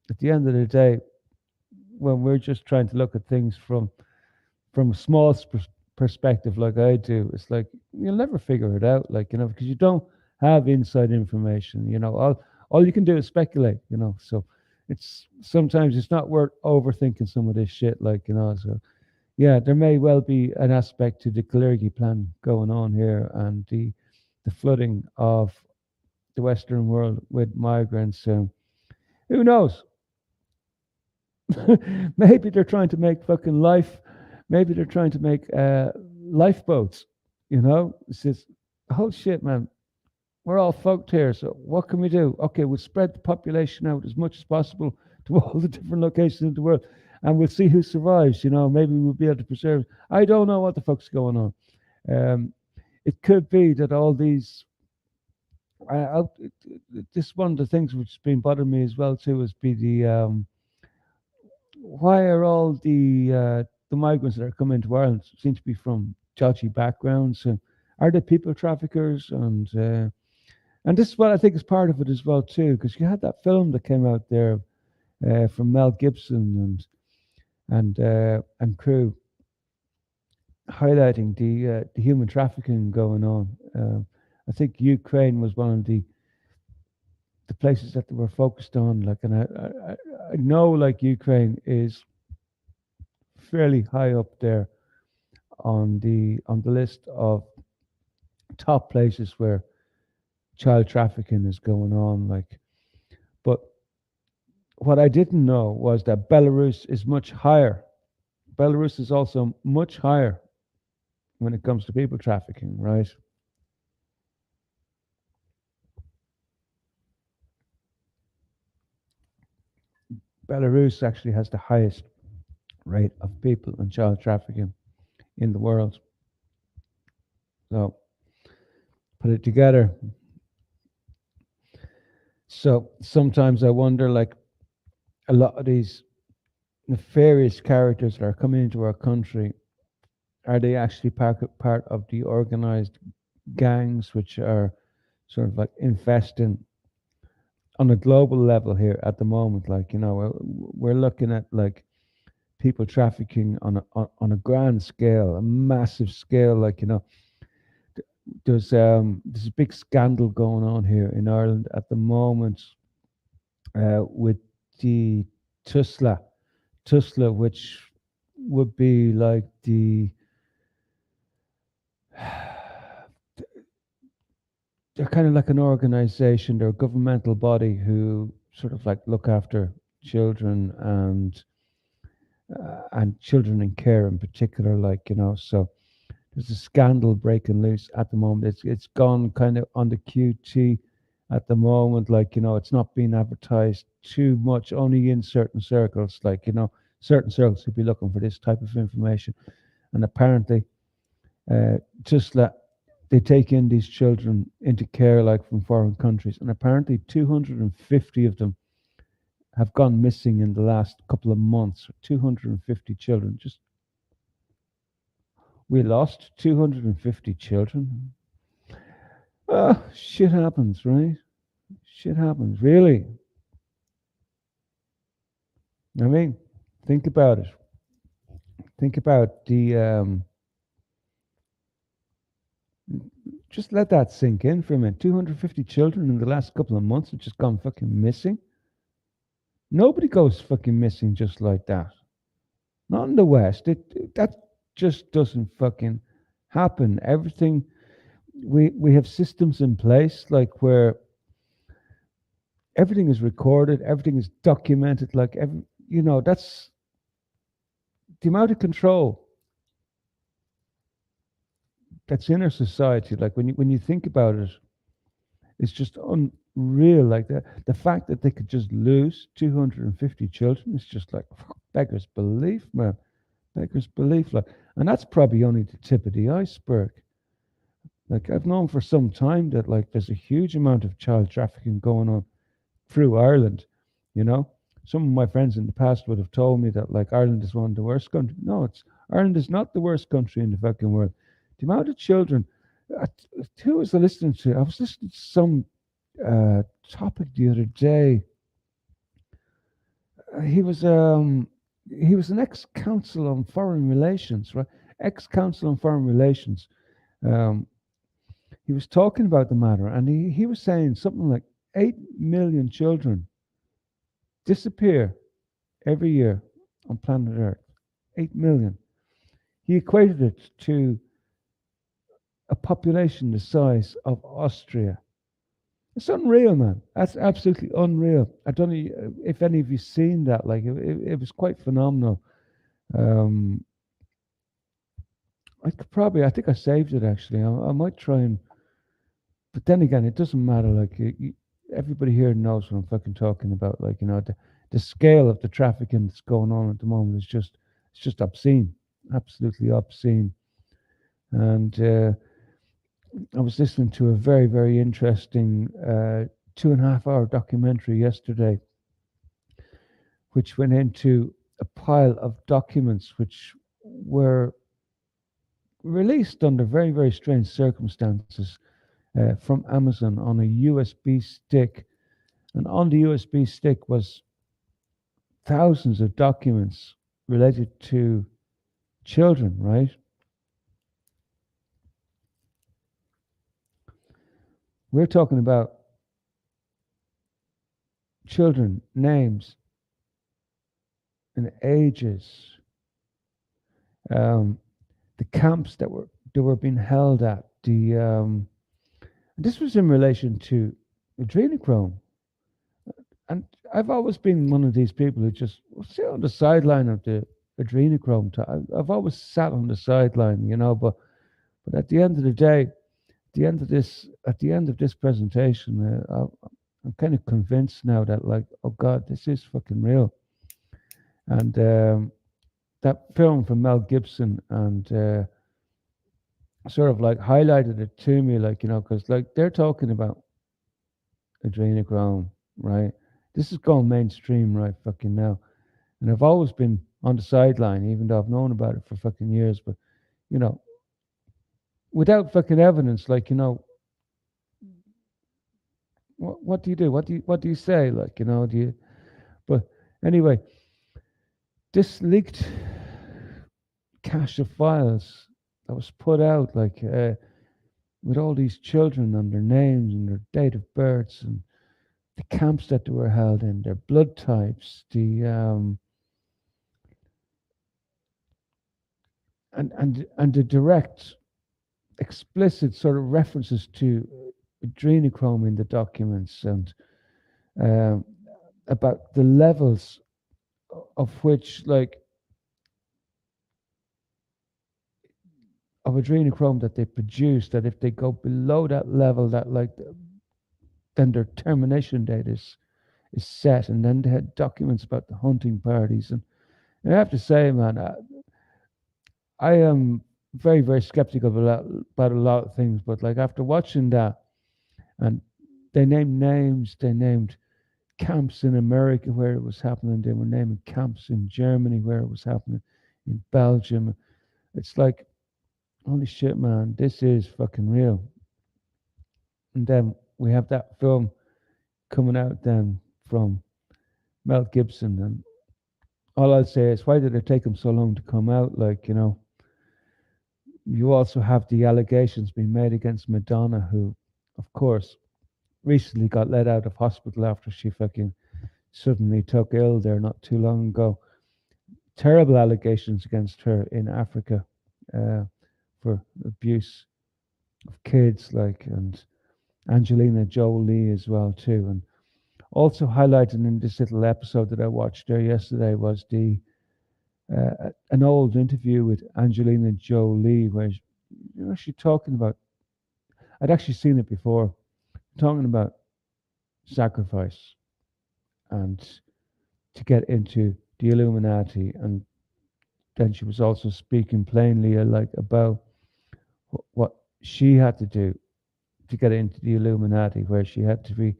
at the end of the day, when we're just trying to look at things from a small perspective, like I do, it's like you'll never figure it out, like because you don't have inside information. All you can do is speculate. So it's sometimes it's not worth overthinking some of this shit, like so yeah, there may well be an aspect to the Kalergi plan going on here, and the flooding of the Western world with migrants. Who knows? Maybe they're trying to make fucking life. Maybe they're trying to make lifeboats. It's just, oh shit, man. We're all fucked here. So what can we do? Okay, we'll spread the population out as much as possible to all the different locations in the world, and we'll see who survives. Maybe we'll be able to preserve. I don't know what the fuck's going on. It could be that all these. This one of the things which has been bothering me as well too is be the why are all the migrants that are coming to Ireland seem to be from dodgy backgrounds? Are they people traffickers? And this is what I think is part of it as well too, because you had that film that came out there from Mel Gibson and crew, highlighting the human trafficking going on. I think Ukraine was one of the places that they were focused on. Like, and I know like Ukraine is fairly high up there on the list of top places where child trafficking is going on. Like, but what I didn't know was that Belarus is much higher. Belarus is also much higher when it comes to people trafficking, right? Belarus actually has the highest rate of people and child trafficking in the world. So put it together. So sometimes I wonder, like, a lot of these nefarious characters that are coming into our country, are they actually part of the organized gangs which are sort of like infesting on a global level here at the moment. Like, we're looking at like people trafficking on a grand scale, a massive scale. Like, there's a big scandal going on here in Ireland at the moment, with the Tusla, which would be like they're kind of like an organization, they're a governmental body who sort of like look after children and children in care in particular, like, so there's a scandal breaking loose at the moment. It's gone kind of on the QT at the moment, like, it's not being advertised too much, only in certain circles, like, certain circles would be looking for this type of information. And apparently, just that they take in these children into care, like from foreign countries, and apparently 250 of them have gone missing in the last couple of months. 250 children. Just we lost 250 children. Shit happens, right? Shit happens, really. I mean, think about it. Think about the. Just let that sink in for a minute. 250 children in the last couple of months have just gone fucking missing. Nobody goes fucking missing just like that. Not in the West. That just doesn't fucking happen. Everything we have systems in place, like, where everything is recorded, everything is documented, like, that's the amount of control that's in our society. Like, when you think about it, it's just unreal. Like, the fact that they could just lose 250 children is just like beggars belief, man. Beggars belief. Like, and that's probably only the tip of the iceberg. Like, I've known for some time that, like, there's a huge amount of child trafficking going on through Ireland. Some of my friends in the past would have told me that, like, Ireland is one of the worst countries. No, Ireland is not the worst country in the fucking world. The amount of children. uh, who was I listening to? I was listening to some topic the other day. He was an ex-counsel on foreign relations, right? Ex-counsel on foreign relations. Um, he was talking about the matter, and he was saying something like 8 million children disappear every year on planet Earth. 8 million. He equated it to a population the size of Austria. It's unreal, man. That's absolutely unreal. I don't know if any of you seen that. Like, it was quite phenomenal. Um, I think I saved it actually. I might try and, but then again, it doesn't matter. Like, everybody here knows what I'm fucking talking about. Like, the scale of the trafficking that's going on at the moment is it's just obscene, absolutely obscene. And I was listening to a very, very interesting 2.5 hour documentary yesterday, which went into a pile of documents which were released under very, very strange circumstances from Amazon on a USB stick. And on the USB stick was thousands of documents related to children, right? We're talking about children, names, and ages, the camps that were being held at. This was in relation to adrenochrome, and I've always been one of these people who just sit on the sideline of the adrenochrome. I've always sat on the sideline, but at the end of the day, at the end of this presentation, I'm kind of convinced now that, like, oh God, this is fucking real. And that film from Mel Gibson and sort of like highlighted it to me, like, because, like, they're talking about adrenochrome, right? This is going mainstream right fucking now. And I've always been on the sideline, even though I've known about it for fucking years. But, without fucking evidence, like, what do you do? What do you say? Like, do you? But anyway, this leaked cache of files that was put out, like with all these children and their names and their date of births and the camps that they were held in, their blood types, the and the direct, explicit sort of references to adrenochrome in the documents, and um, about the levels of which, like, of adrenochrome that they produce, that if they go below that level, that like then their termination date is set. And then they had documents about the hunting parties, and I have to say, man, I am very, very skeptical about a lot of things, but like after watching that, and they named names, they named camps in America where it was happening, they were naming camps in Germany where it was happening, in Belgium. It's like, holy shit, man, this is fucking real. And then we have that film coming out then from Mel Gibson, and all I'll say is, why did it take him so long to come out? Like, you also have the allegations being made against Madonna, who, of course, recently got let out of hospital after she fucking suddenly took ill there not too long ago. Terrible allegations against her in Africa for abuse of kids, like, and Angelina Jolie as well too. And also highlighted in this little episode that I watched there yesterday was the an old interview with Angelina Jolie, where she's talking about. I'd actually seen it before, talking about sacrifice and to get into the Illuminati, and then she was also speaking plainly like about what she had to do to get into the Illuminati, where she had to be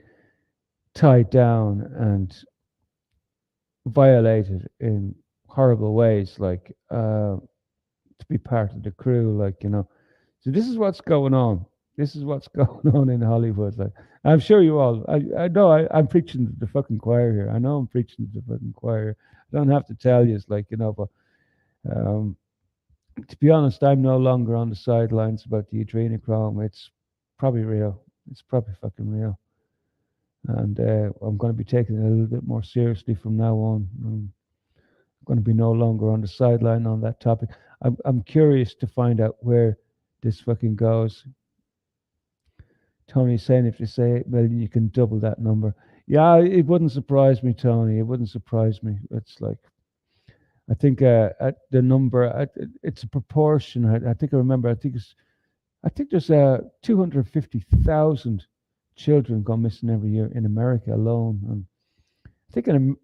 tied down and violated in horrible ways, like to be part of the crew, like. So this is what's going on. This is what's going on in Hollywood. Like, I'm sure you all. I know I'm preaching to the fucking choir here. I know I'm preaching to the fucking choir. I don't have to tell you. It's like, but um, to be honest, I'm no longer on the sidelines about the adrenochrome. It's probably real. It's probably fucking real. And I'm going to be taking it a little bit more seriously from now on. I'm going to be no longer on the sideline on that topic. I'm curious to find out where this fucking goes. Tony's saying if you say 8 million, you can double that number. Yeah, it wouldn't surprise me, Tony. It wouldn't surprise me. It's like, I think at the number, it's a proportion. I think I remember. I think there's 250,000 children go missing every year in America alone, and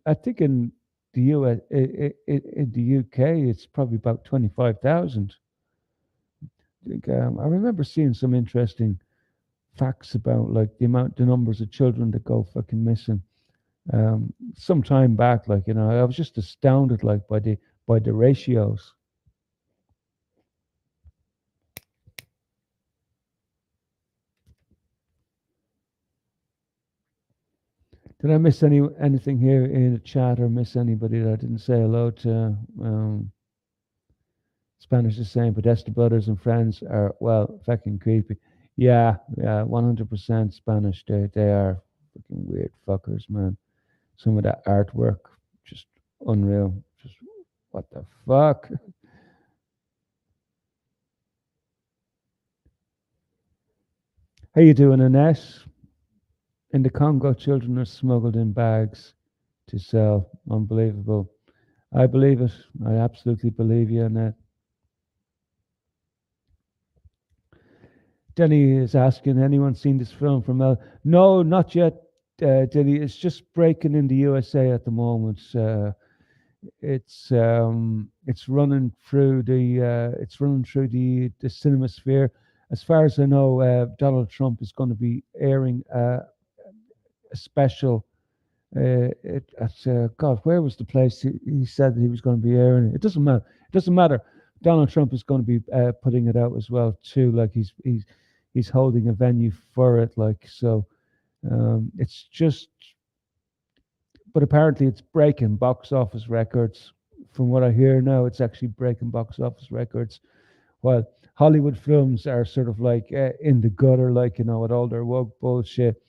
I think in the US, in the UK, it's probably about 25,000. I remember seeing some interesting facts about like the numbers of children that go fucking missing. Some time back, like, I was just astounded, like, by the ratios. Did I miss anything here in the chat, or miss anybody that I didn't say hello to? Spanish is saying Podesta brothers and friends are, well, fucking creepy. Yeah, 100% Spanish. They are fucking weird fuckers, man. Some of that artwork, just unreal. Just what the fuck? How you doing, Annette? In the Congo, children are smuggled in bags to sell. Unbelievable. I believe it. I absolutely believe you, Annette. Denny is asking, anyone seen this film from Mel? No, not yet, Denny. It's just breaking in the USA at the moment. It's running through the cinema sphere. As far as I know, Donald Trump is going to be airing a special. God, where was the place he said that he was going to be airing it? It doesn't matter. It doesn't matter. Donald Trump is going to be putting it out as well too. Like he's holding a venue for it. Like, so, It's just, but apparently it's breaking box office records. From what I hear now, it's actually breaking box office records. While Hollywood films are sort of like in the gutter, like, with all their woke bullshit.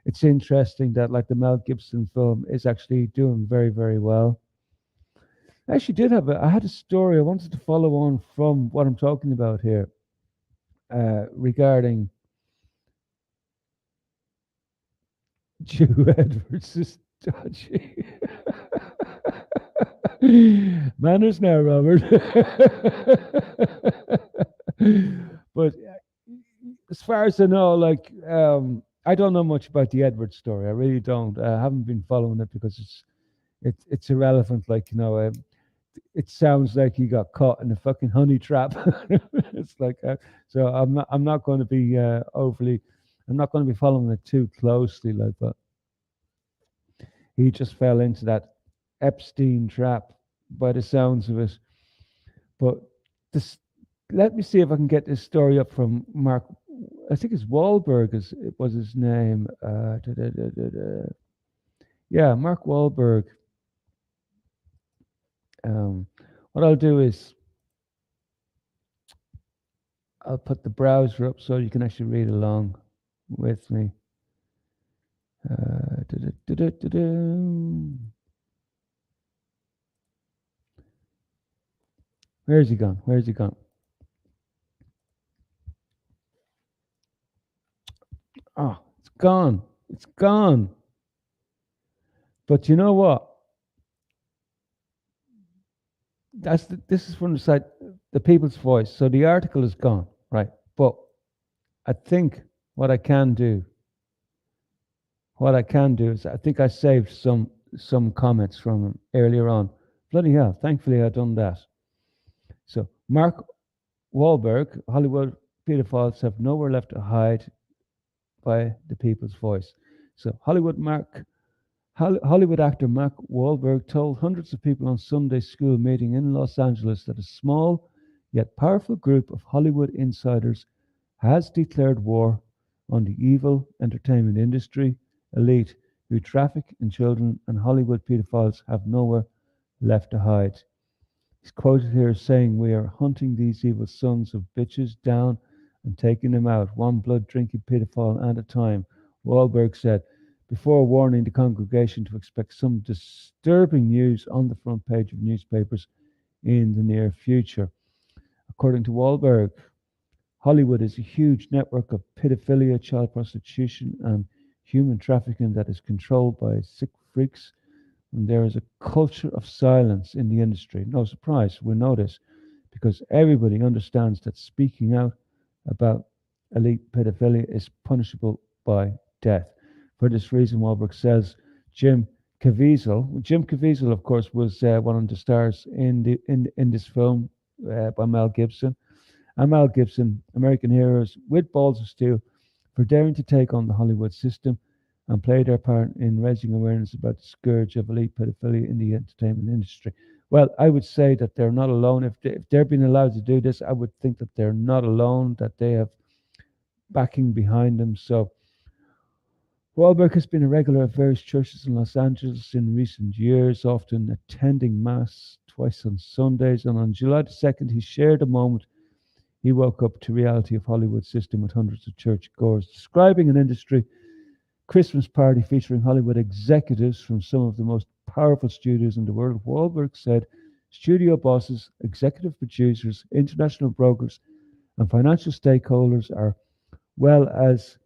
It's interesting that like the Mel Gibson film is actually doing very, very well. I actually I had a story I wanted to follow on from what I'm talking about here regarding Jew Edwards is dodgy. Manners now, Robert. But as far as I know, like, I don't know much about the Edwards story. I really don't. I haven't been following it because it's irrelevant. Like, it sounds like he got caught in a fucking honey trap. It's like, so I'm not going to be overly. I'm not going to be following it too closely, like, but he just fell into that Epstein trap by the sounds of it. But this, let me see if I can get this story up from Mark. I think it's Wahlberg. It was his name. Yeah, Mark Wahlberg. What I'll do is I'll put the browser up so you can actually read along with me. Where's he gone? Where's he gone? Oh, it's gone. It's gone. But you know what? This is from the site, the People's Voice. So the article is gone, right? But I think what I can do is I think I saved some comments from him earlier on. Bloody hell! Thankfully, I done that. So Mark Wahlberg, Hollywood pedophiles have nowhere left to hide by the People's Voice. So Hollywood actor Mark Wahlberg told hundreds of people on Sunday school meeting in Los Angeles that a small yet powerful group of Hollywood insiders has declared war on the evil entertainment industry elite who traffic in children, and Hollywood pedophiles have nowhere left to hide. He's quoted here as saying, "We are hunting these evil sons of bitches down and taking them out, one blood drinking pedophile at a time," Wahlberg said, before warning the congregation to expect some disturbing news on the front page of newspapers in the near future. According to Wahlberg, Hollywood is a huge network of pedophilia, child prostitution, and human trafficking that is controlled by sick freaks. And there is a culture of silence in the industry. No surprise, we know this, because everybody understands that speaking out about elite pedophilia is punishable by death. For this reason, Wahlberg says Jim Caviezel, of course, was one of the stars in this film by Mel Gibson. And Mel Gibson, American heroes with balls of steel, for daring to take on the Hollywood system and play their part in raising awareness about the scourge of elite pedophilia in the entertainment industry. Well, I would say that they're not alone. If they're being allowed to do this, I would think that they're not alone, that they have backing behind them. So Wahlberg has been a regular at various churches in Los Angeles in recent years, often attending Mass twice on Sundays. And on July the 2nd, he shared a moment he woke up to reality of Hollywood system with hundreds of churchgoers, describing an industry Christmas party featuring Hollywood executives from some of the most powerful studios in the world. Wahlberg said studio bosses, executive producers, international brokers, and financial stakeholders are well as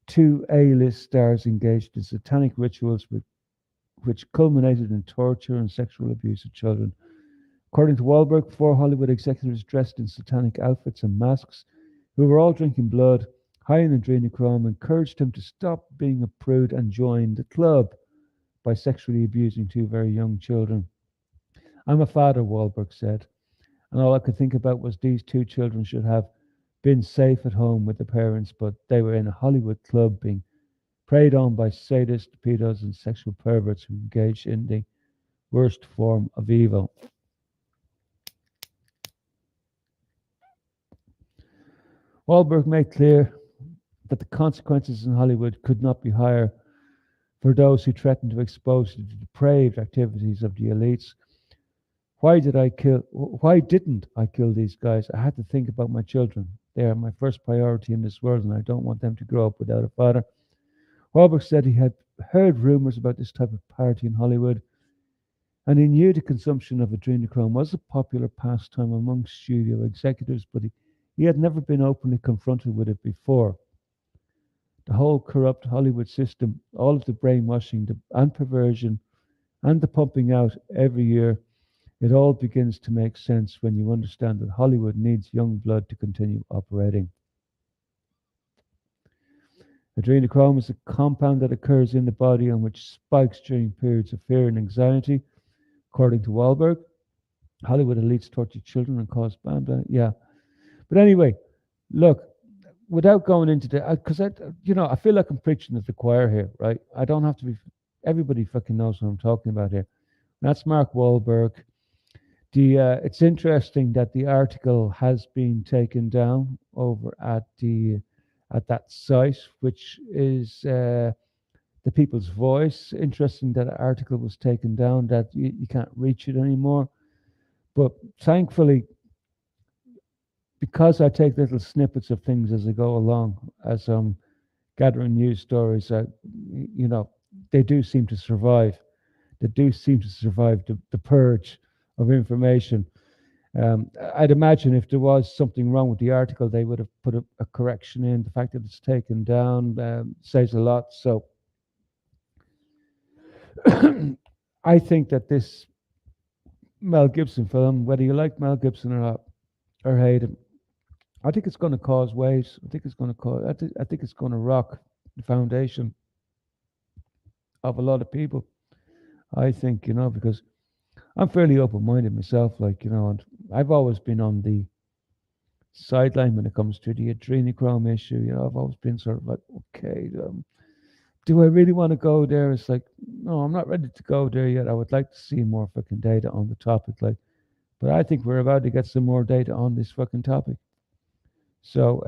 two A-list stars engaged in satanic rituals which culminated in torture and sexual abuse of children. According to Wahlberg, 4 Hollywood executives dressed in satanic outfits and masks, who were all drinking blood, high in adrenochrome, encouraged him to stop being a prude and join the club by sexually abusing 2 very young children. "I'm a father," Wahlberg said, "and all I could think about was these 2 children should have been safe at home with their parents, but they were in a Hollywood club being preyed on by sadists, pedos, and sexual perverts who engage in the worst form of evil." Wahlberg made clear that the consequences in Hollywood could not be higher for those who threatened to expose the depraved activities of the elites. Why didn't I kill these guys? I had to think about my children. They are my first priority in this world, and I don't want them to grow up without a father. Wahlberg said he had heard rumors about this type of party in Hollywood, and he knew the consumption of adrenochrome was a popular pastime among studio executives, but he had never been openly confronted with it before. The whole corrupt Hollywood system, all of the brainwashing and perversion, and the pumping out every year, it all begins to make sense when you understand that Hollywood needs young blood to continue operating. Adrenochrome is a compound that occurs in the body and which spikes during periods of fear and anxiety, according to Wahlberg. Hollywood elites torture children and cause blah. Yeah, but anyway, look. Without going into the, because I feel like I'm preaching to the choir here, right? I don't have to be. Everybody fucking knows what I'm talking about here. That's Mark Wahlberg. It's interesting that the article has been taken down over at that site, which is the People's Voice. Interesting that the article was taken down, that you can't reach it anymore. But thankfully, because I take little snippets of things as I go along, as I'm gathering news stories, they do seem to survive. They do seem to survive the purge of information. I'd imagine if there was something wrong with the article, they would have put a correction in. The fact that it's taken down says a lot. So I think that this Mel Gibson film, whether you like Mel Gibson or not, or hate him, I think it's going to cause waves. I think it's going to rock the foundation of a lot of people. I think, because I'm fairly open-minded myself, and I've always been on the sideline when it comes to the adrenochrome issue. I've always been sort of like, okay, do I really want to go there? It's like, no, I'm not ready to go there yet. I would like to see more fucking data on the topic, but I think we're about to get some more data on this fucking topic. So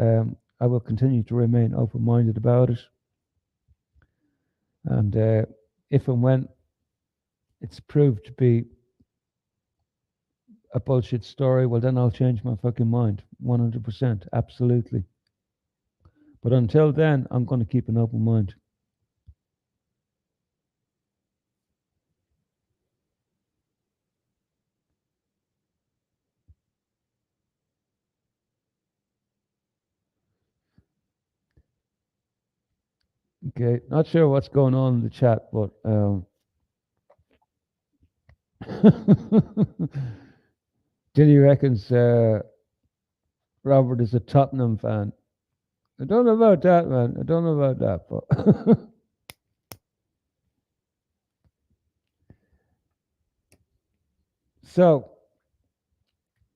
I will continue to remain open-minded about it. And if and when it's proved to be a bullshit story, well, then I'll change my fucking mind. 100%. Absolutely. But until then, I'm going to keep an open mind. Okay, not sure what's going on in the chat, but Dilly reckons Robert is a Tottenham fan. I don't know about that, man. I don't know about that, but so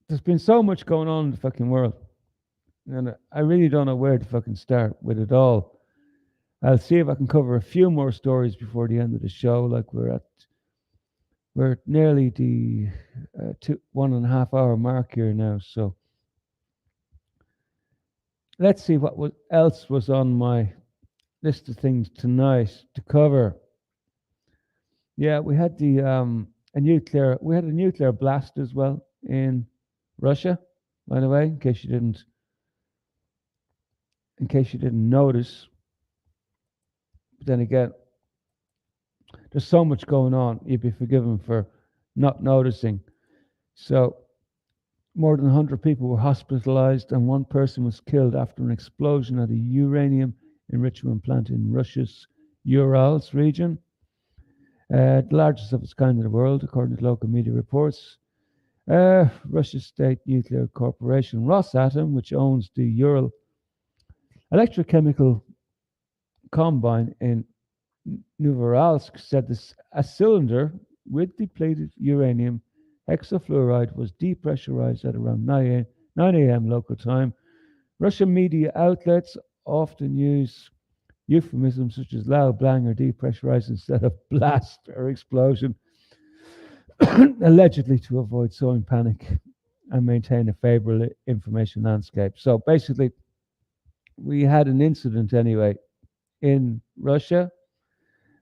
there's been so much going on in the fucking world, and I really don't know where to fucking start with it all. I'll see if I can cover a few more stories before the end of the show. Like we're nearly the 1.5 hour mark here now. So let's see what else was on my list of things tonight to cover. Yeah, we had a nuclear blast as well in Russia, by the way, in case you didn't notice. But then again, there's so much going on, you'd be forgiven for not noticing. So more than 100 people were hospitalized and one person was killed after an explosion at a uranium enrichment plant in Russia's Urals region, the largest of its kind in the world, according to local media reports. Russia's state nuclear corporation Rosatom, which owns the Ural electrochemical combine in Novorossk, said a cylinder with depleted uranium hexafluoride was depressurized at around 9 a.m. local time. Russian media outlets often use euphemisms such as loud bang or depressurized instead of blast or explosion, allegedly to avoid sowing panic and maintain a favorable information landscape. So basically, we had an incident anyway in Russia.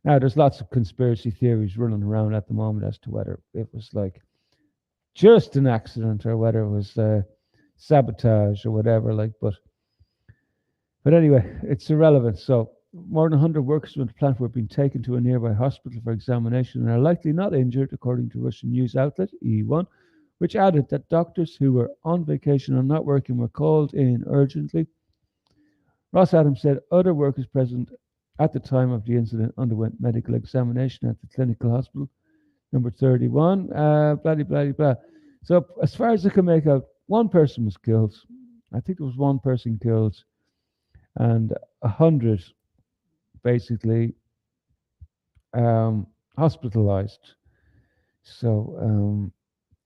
Now, there's lots of conspiracy theories running around at the moment as to whether it was like just an accident or whether it was sabotage or whatever. Like, but anyway, it's irrelevant. So, more than 100 workers from the plant were being taken to a nearby hospital for examination and are likely not injured, according to Russian news outlet E1, which added that doctors who were on vacation or not working were called in urgently. Ross Adams said other workers present at the time of the incident underwent medical examination at the clinical hospital, number 31, blah, blah, blah, blah. So, as far as I can make out, one person was killed. I think there was one person killed, and 100 basically hospitalized. So,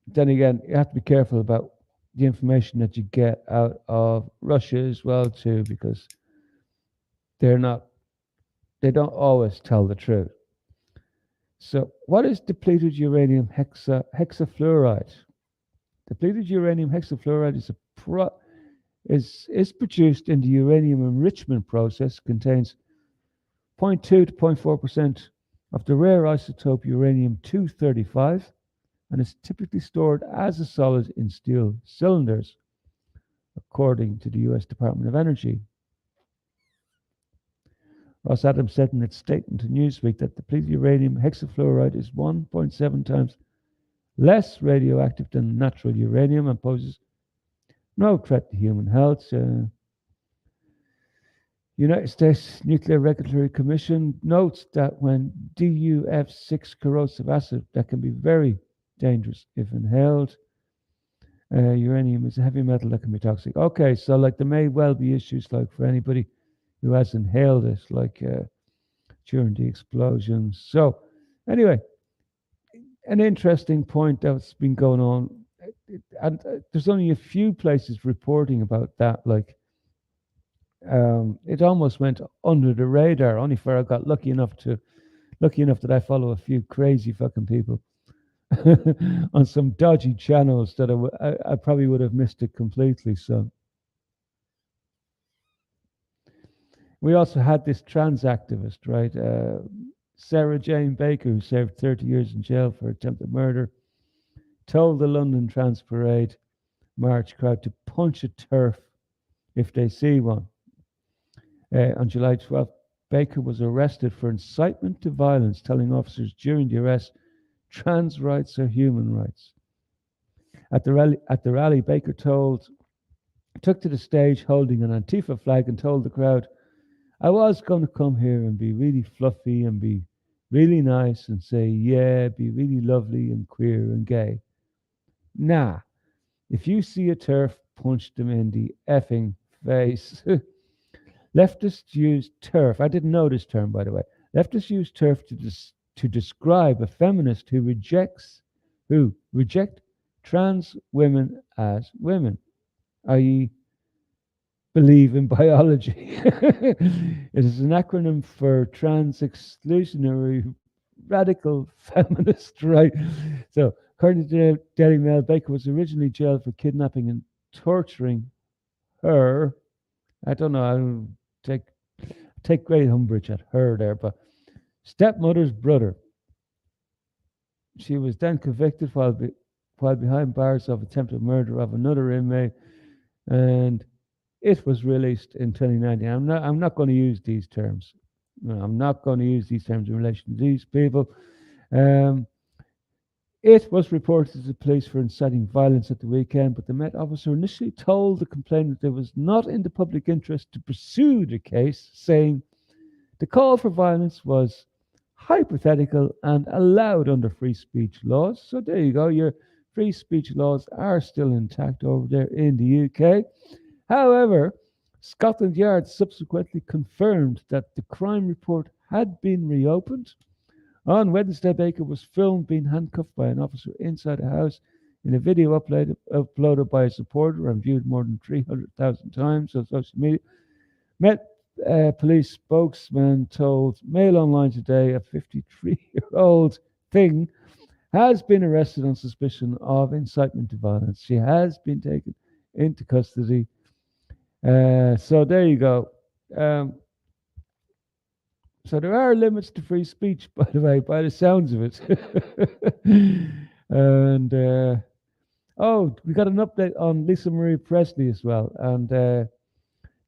then again, you have to be careful about the information that you get out of Russia as well too, because they don't always tell the truth. So, what is depleted uranium hexafluoride? Depleted uranium hexafluoride is produced in the uranium enrichment process. Contains 0.2 to 0.4% of the rare isotope uranium-235, and is typically stored as a solid in steel cylinders, according to the U.S. Department of Energy. Ross Adams said in its statement to Newsweek that depleted uranium hexafluoride is 1.7 times less radioactive than natural uranium and poses no threat to human health. United States Nuclear Regulatory Commission notes that when DUF6 corrosive acid that can be very dangerous if inhaled. Uranium is a heavy metal that can be toxic. Okay, so like there may well be issues like for anybody who has inhaled it, like during the explosion. So anyway, an interesting point that's been going on, and there's only a few places reporting about that. Like it almost went under the radar. Only for I got lucky enough that I follow a few crazy fucking people on some dodgy channels that I probably would have missed it completely. So we also had this trans activist, right? Sarah Jane Baker, who served 30 years in jail for attempted murder, told the London Trans Parade March crowd to punch a turf if they see one. On July 12th, Baker was arrested for incitement to violence, telling officers during the arrest, trans rights are human rights. At the rally, Baker took to the stage holding an Antifa flag and told the crowd, I was going to come here and be really fluffy and be really nice and say, yeah, be really lovely and queer and gay. Nah, if you see a turf, punch them in the effing face. Leftists use turf. I didn't know this term, by the way. Leftists use turf to describe a feminist who reject trans women as women, i.e., believe in biology. It is an acronym for trans exclusionary radical feminist, right? So, according to the Daily Mail, Baker was originally jailed for kidnapping and torturing her. I don't know. I don't take great umbrage at her there, but stepmother's brother. She was then convicted while behind bars of attempted murder of another inmate, and it was released in 2019. I'm not going to use these terms. No, I'm not going to use these terms in relation to these people. It was reported to the police for inciting violence at the weekend, but the Met officer initially told the complainant it was not in the public interest to pursue the case, saying the call for violence was hypothetical and allowed under free speech laws. So there you go. Your free speech laws are still intact over there in the UK. However, Scotland Yard subsequently confirmed that the crime report had been reopened. On Wednesday, Baker was filmed being handcuffed by an officer inside a house in a video uploaded by a supporter and viewed more than 300,000 times on social media. Met police spokesman told Mail Online today a 53-year-old thing has been arrested on suspicion of incitement to violence. She has been taken into custody. So there you go. Um, so there are limits to free speech, by the way, by the sounds of it. And oh, we got an update on Lisa Marie Presley as well. And the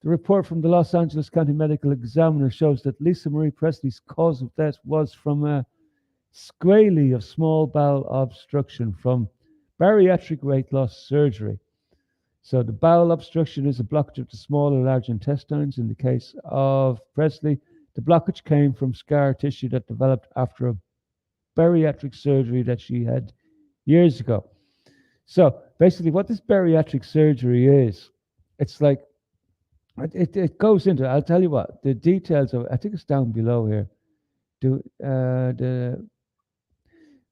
report from the Los Angeles County Medical Examiner shows that Lisa Marie Presley's cause of death was from a squalene of small bowel obstruction from bariatric weight loss surgery. So the bowel obstruction is a blockage of the small and large intestines. In the case of Presley, the blockage came from scar tissue that developed after a bariatric surgery that she had years ago. So basically, what this bariatric surgery is, it's like it goes into. I'll tell you what the details of. I think it's down below here. The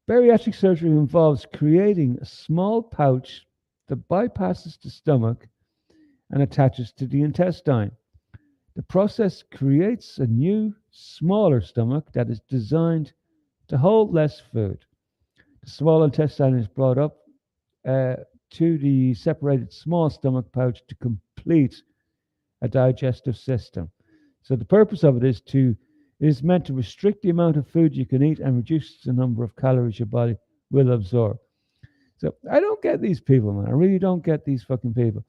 bariatric surgery involves creating a small pouch that bypasses the stomach and attaches to the intestine. The process creates a new, smaller stomach that is designed to hold less food. The small intestine is brought up to the separated small stomach pouch to complete a digestive system. So the purpose of it is meant to restrict the amount of food you can eat and reduce the number of calories your body will absorb. So I don't get these people, man. I really don't get these fucking people.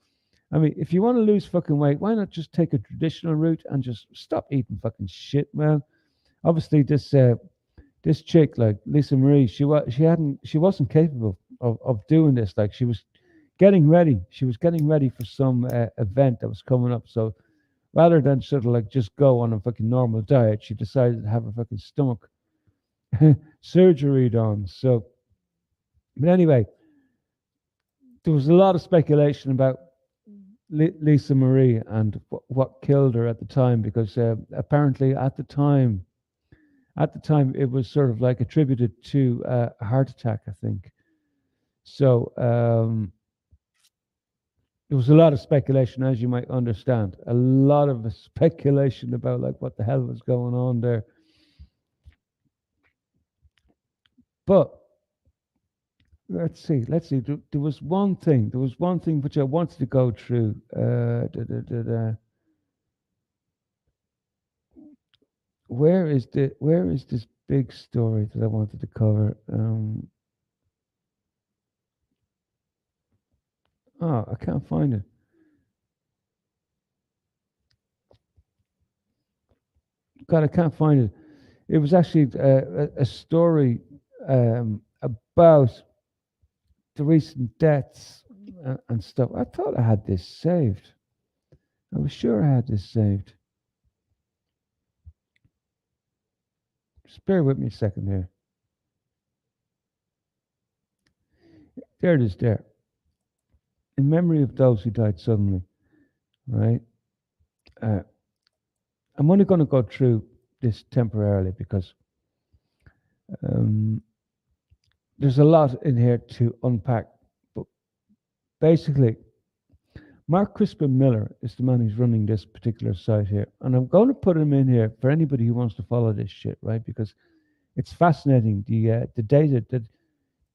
I mean, if you want to lose fucking weight, why not just take a traditional route and just stop eating fucking shit, man? Obviously, this chick, like Lisa Marie, she wasn't capable of doing this. Like she was getting ready. She was getting ready for some event that was coming up. So rather than sort of like just go on a fucking normal diet, she decided to have her fucking stomach surgery done. So, but anyway, there was a lot of speculation about Lisa Marie and what killed her at the time, because apparently at the time it was sort of like attributed to a heart attack, I think. So there was a lot of speculation, as you might understand, a lot of speculation about like what the hell was going on there. But let's see. There was one thing which I wanted to go through. Where is this big story that I wanted to cover? Oh, I can't find it. God, I can't find it. It was actually a story about the recent deaths and stuff. I thought I had this saved. I was sure I had this saved. Just bear with me a second here. There it is there. In memory of those who died suddenly, right? I'm only going to go through this temporarily because there's a lot in here to unpack. But basically, Mark Crispin Miller is the man who's running this particular site here. And I'm going to put him in here for anybody who wants to follow this shit, right? Because it's fascinating, the data that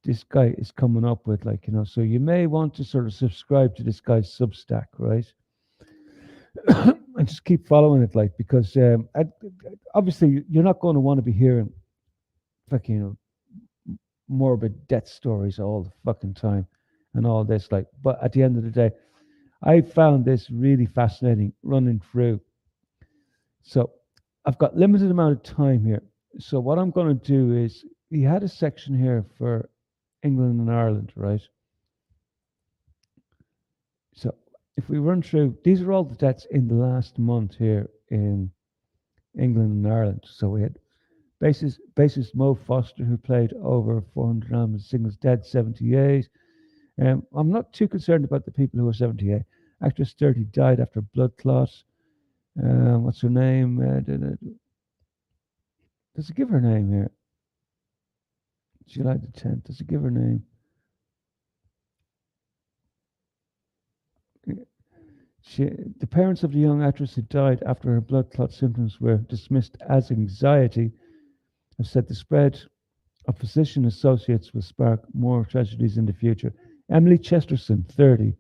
this guy is coming up with, like, you know. So you may want to sort of subscribe to this guy's Substack, right? And just keep following it, like, because obviously you're not going to want to be hearing fucking, you know, morbid death stories all the fucking time and all this, like. But at the end of the day, I found this really fascinating running through. So I've got limited amount of time here. So what I'm going to do is, he had a section here for England and Ireland, right? So if we run through, these are all the deaths in the last month here in England and Ireland. So we had bassist Mo Foster, who played over 400 albums, singles, dead, 78. I'm not too concerned about the people who are 78. Actress 30 died after blood clot. What's her name? Does it give her name here? July the 10th. Does it give her name? The parents of the young actress who died after her blood clot symptoms were dismissed as anxiety have said the spread of physician associates will spark more tragedies in the future. Emily Chesterton, 30,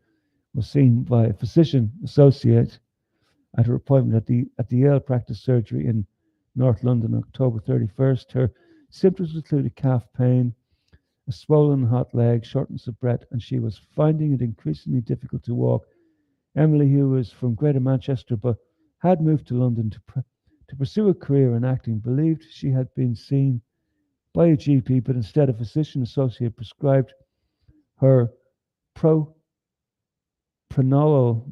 was seen by a physician associate at her appointment at the Yale Practice Surgery in North London, October 31st. Her symptoms included calf pain, a swollen hot leg, shortness of breath, and she was finding it increasingly difficult to walk. Emily, who was from Greater Manchester but had moved to London to pursue a career in acting, believed she had been seen by a GP, but instead a physician associate prescribed her propranolol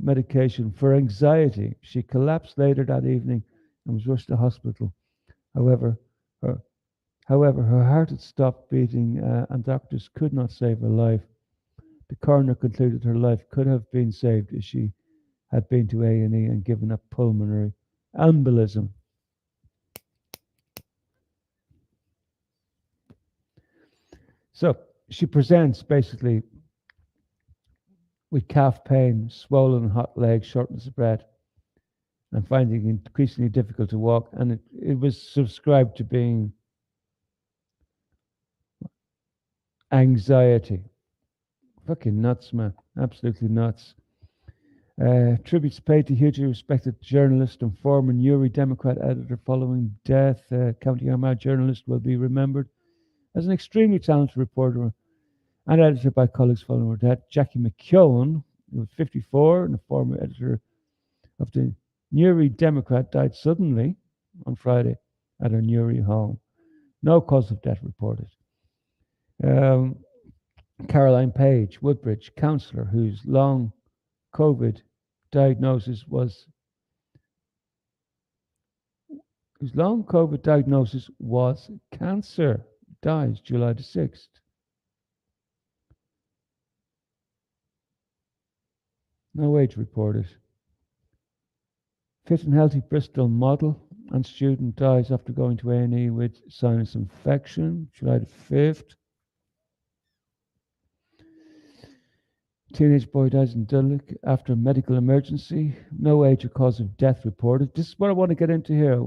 medication for anxiety. She collapsed later that evening and was rushed to hospital. However, her heart had stopped beating, and doctors could not save her life. The coroner concluded her life could have been saved if she had been to A&E and given a pulmonary embolism. So she presents basically with calf pain, swollen hot legs, shortness of breath, and finding it increasingly difficult to walk. And it was subscribed to being anxiety. Fucking nuts, man. Absolutely nuts. Tributes paid to hugely respected journalist and former Newry Democrat editor following death. County Armagh journalist will be remembered as an extremely talented reporter and editor by colleagues following her death. Jackie McKeown, who was 54 and a former editor of the Newry Democrat, died suddenly on Friday at her Newry home. No cause of death reported. Caroline Page, Woodbridge councillor, whose long COVID diagnosis was cancer, dies July the 6th. No age reported. Fit and healthy Bristol model and student dies after going to A&E with sinus infection, July the 5th. Teenage boy dies in Dudlick after medical emergency. No age or cause of death reported. This is what I want to get into here.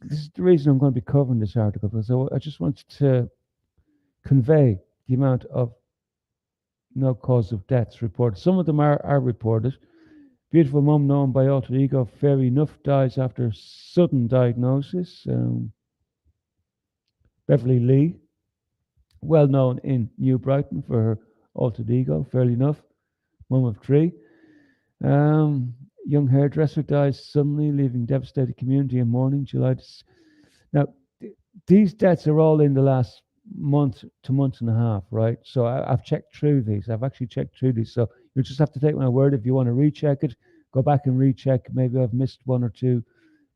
This is the reason I'm going to be covering this article, because I just wanted to convey the amount of no cause of deaths reported. Some of them are reported. Beautiful mum known by alter ego Fairy Nuff dies after sudden diagnosis. Beverly Lee, well known in New Brighton for her alter ego, Fairly Nuff, mum of 3. Young hairdresser dies suddenly, leaving devastated community in mourning. Now, these deaths are all in the last month to month and a half, right? So I've checked through these. I've actually checked through these. So you just have to take my word. If you want to recheck it, go back and recheck. Maybe I've missed one or two,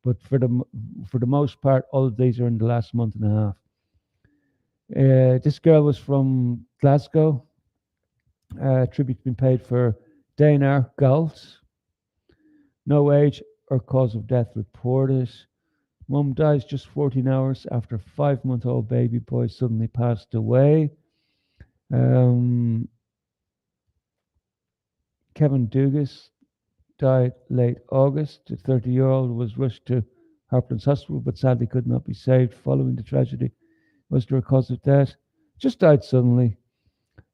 but for the most part, all of these are in the last month and a half. This girl was from Glasgow. Tribute been paid for Dana Galt. No age or cause of death reported. Mum dies just 14 hours after 5-month-old baby boy suddenly passed away. Kevin Dugas died late August. The 30-year-old was rushed to Harplands Hospital, but sadly could not be saved following the tragedy. Was there a cause of death? Just died suddenly.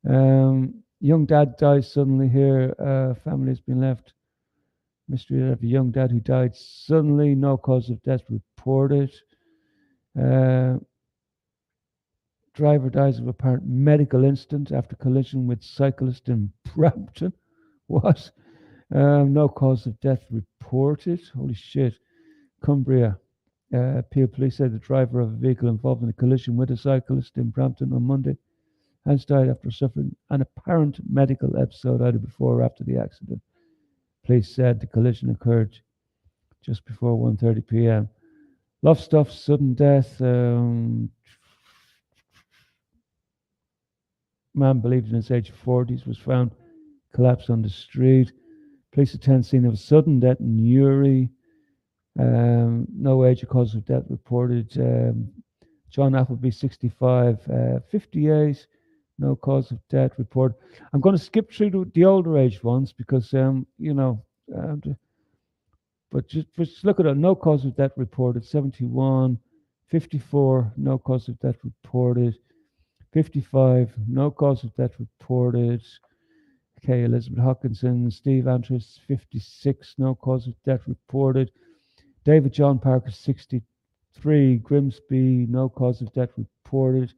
Young dad dies suddenly here. Family has been left. Mystery of a young dad who died suddenly. No cause of death reported. Driver dies of apparent medical incident after collision with cyclist in Brampton. What? No cause of death reported. Holy shit. Cumbria. Peel Police said the driver of a vehicle involved in a collision with a cyclist in Brampton on Monday has died after suffering an apparent medical episode either before or after the accident. Police said the collision occurred just before 1:30 p.m. Lovestuff, sudden death. Man believed in his age 40s was found collapsed on the street. Police attend scene of a sudden death in Newry. No age or cause of death reported. John Appleby, 65, 58. No cause of death reported. I'm going to skip through the older age ones because, but just look at it. No cause of death reported. 71, 54. No cause of death reported. 55. No cause of death reported. K. Elizabeth Hawkinson. Steve Andrews, 56, no cause of death reported. David John Parker, 63. Grimsby, no cause of death reported.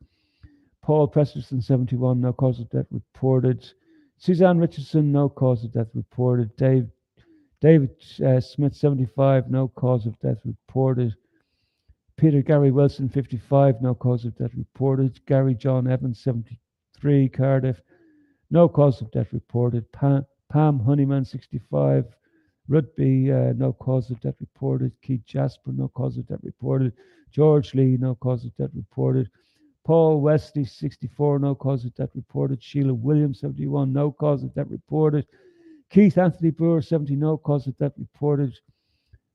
Paul Presterson, 71, no cause of death reported. Suzanne Richardson, no cause of death reported. David Smith, 75, no cause of death reported. Peter Gary Wilson, 55, no cause of death reported. Gary John Evans, 73, Cardiff, no cause of death reported. Pam Honeyman, 65. Rudby, no cause of death reported. Keith Jasper, no cause of death reported. George Lee, no cause of death reported. Paul Wesley, 64, no cause of death reported. Sheila Williams, 71, no cause of death reported. Keith Anthony Brewer, 70, no cause of death reported.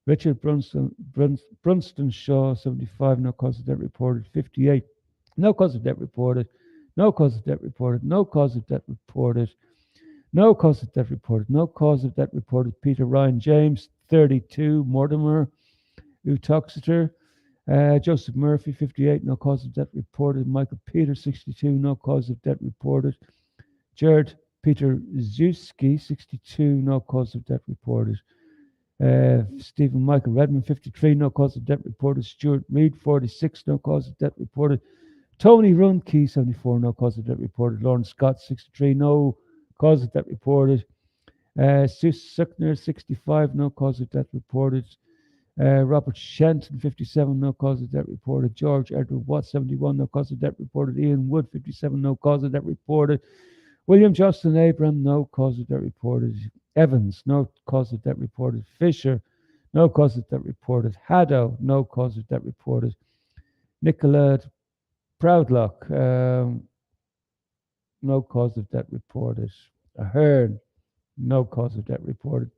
Richard Brunston Shaw, 75, no cause of death reported. 58, no cause of death reported. No cause of death reported. No cause of death reported. No cause of death reported. No cause of death reported. Peter Ryan James, 32. Mortimer Utoxeter. Joseph Murphy, 58, no cause of death reported. Michael Peter, 62, no cause of death reported. Jared Peter Zuski, 62, no cause of death reported. Stephen Michael Redmond, 53, no cause of death reported. Stuart Mead, 46, no cause of death reported. Tony Runke, 74, no cause of death reported. Lauren Scott, 63, no cause of death reported. Sue Suckner, 65, no cause of death reported. Robert Shenton, 57, no cause of death reported. George Edward Watt, 71, no cause of death reported. Ian Wood, 57, no cause of death reported. William Justin Abram, no cause of death reported. Evans, no cause of death reported. Fisher, no cause of death reported. Haddo, no cause of death reported. Nicola Proudlock, no cause of death reported. Ahern, no cause of death reported.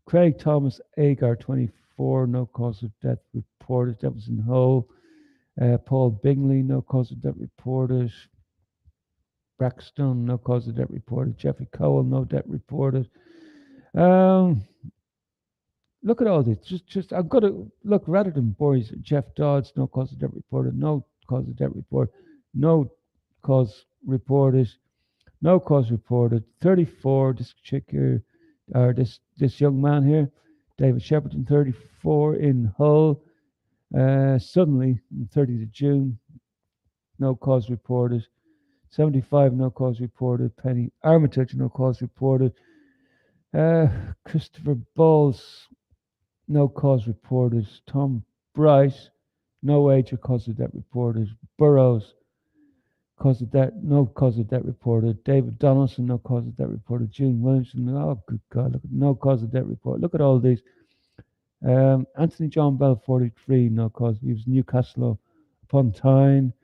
Craig Thomas Agar, 24, no cause of death reported. That was in Hull. Paul Bingley, no cause of death reported. Braxton, no cause of death reported. Jeffrey Cowell, no death reported. Look at all this. Just I've got to look rather than boys. Jeff Dodds, no cause of death reported. No cause of death reported. No cause reported. No cause reported. 34. This chick here, or this young man here, David Shepperton, 34 in Hull. Suddenly, 30th of June, no cause reported. 75, no cause reported. Penny Armitage, no cause reported. Christopher Bowles, no cause reported. Tom Bryce, no age or cause of death reported. Burrows, cause of death, no cause of death reported. David Donaldson, no cause of death reported. June Williamson, oh good God, look, no cause of death report. Look at all these. Anthony John Bell, 43, no cause. He was Newcastle upon Tyne,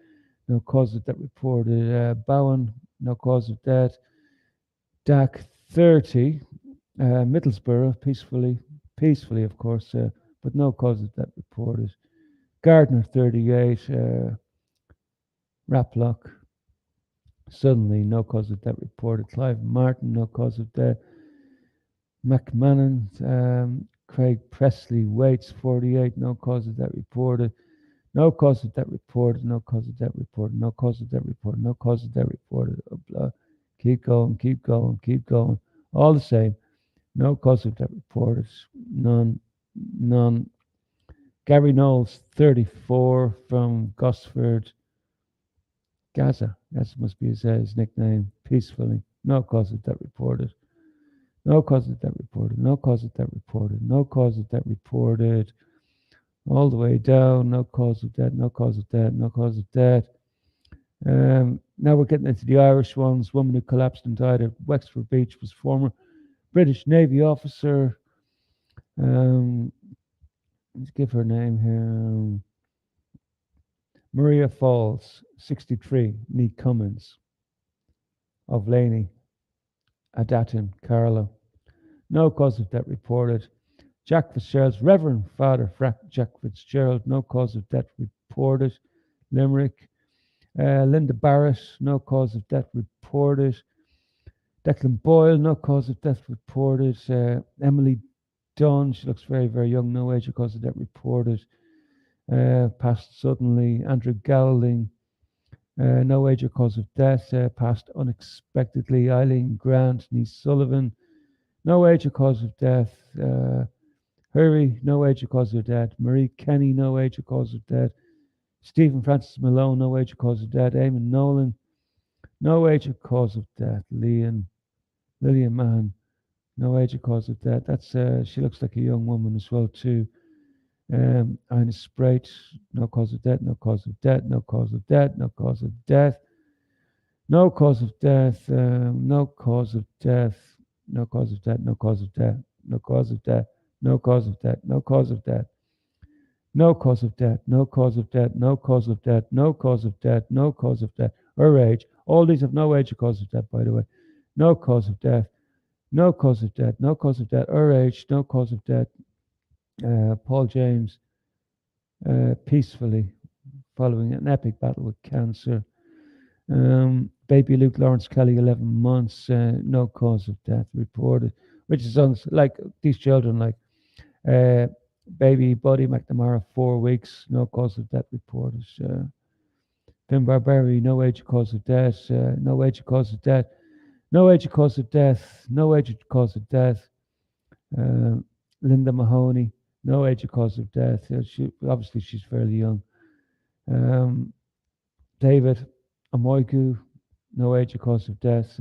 no cause of death reported. Bowen, no cause of death. Dak, 30, Middlesbrough, peacefully of course, but no cause of death reported. Gardner, 38, Raplock, suddenly no cause of death reported. Clive Martin, no cause of death. McMahon, Craig Presley, Waits, 48, no cause of death reported. No cause of death reported. No cause of death reported. No cause of death reported. No cause of death reported. Keep going, keep going, keep going. All the same. No cause of death reported. None. Gary Knowles, 34, from Gosford, Gaza. That must be his nickname. Peacefully. No cause of death reported. No cause of death reported. No cause of death reported. No cause of death reported. All the way down. No cause of death. No cause of death. No cause of death. Now we're getting into the Irish ones. Woman who collapsed and died at Wexford Beach was former British Navy officer. Let's give her name here. Maria Falls, 63, Nee Cummins, of Laney, Adatin, Carlow. No cause of death reported. Jack Fitzgerald's Reverend Father Jack Fitzgerald, no cause of death reported. Limerick. Linda Barrett, no cause of death reported. Declan Boyle, no cause of death reported. Emily Dunn, she looks very, very young, no age or cause of death reported. Passed suddenly. Andrew Gowling, No age or cause of death. Passed unexpectedly. Eileen Grant, niece Sullivan. No age or cause of death. Hurry, no age or cause of death. Marie Kenny, no age or cause of death. Stephen Francis Malone, no age or cause of death. Eamon Nolan, no age or cause of death. Lillian Mann, no age or cause of death. That's she looks like a young woman as well too. Ina Sprite, no cause of death, no cause of death, no cause of death, no cause of death, no cause of death, no cause of death, no cause of death, no cause of death, no cause of death, no cause of death, no cause of death. No cause of death, no cause of death, no cause of death, no cause of death, no cause of death, or age. All these have no age or cause of death, by the way. No cause of death, no cause of death, no cause of death, or age, no cause of death. Paul James, peacefully following an epic battle with cancer. Baby Luke Lawrence Kelly, 11 months, no cause of death reported, which is like these children, like baby Buddy McNamara, 4 weeks, no cause of death reported. Finn Barberi, no age cause of death, no age cause of death, no age cause of death, no age cause of death. Linda Mahoney, no age cause of death. Obviously she's fairly young. David Amoiku, no age cause of death.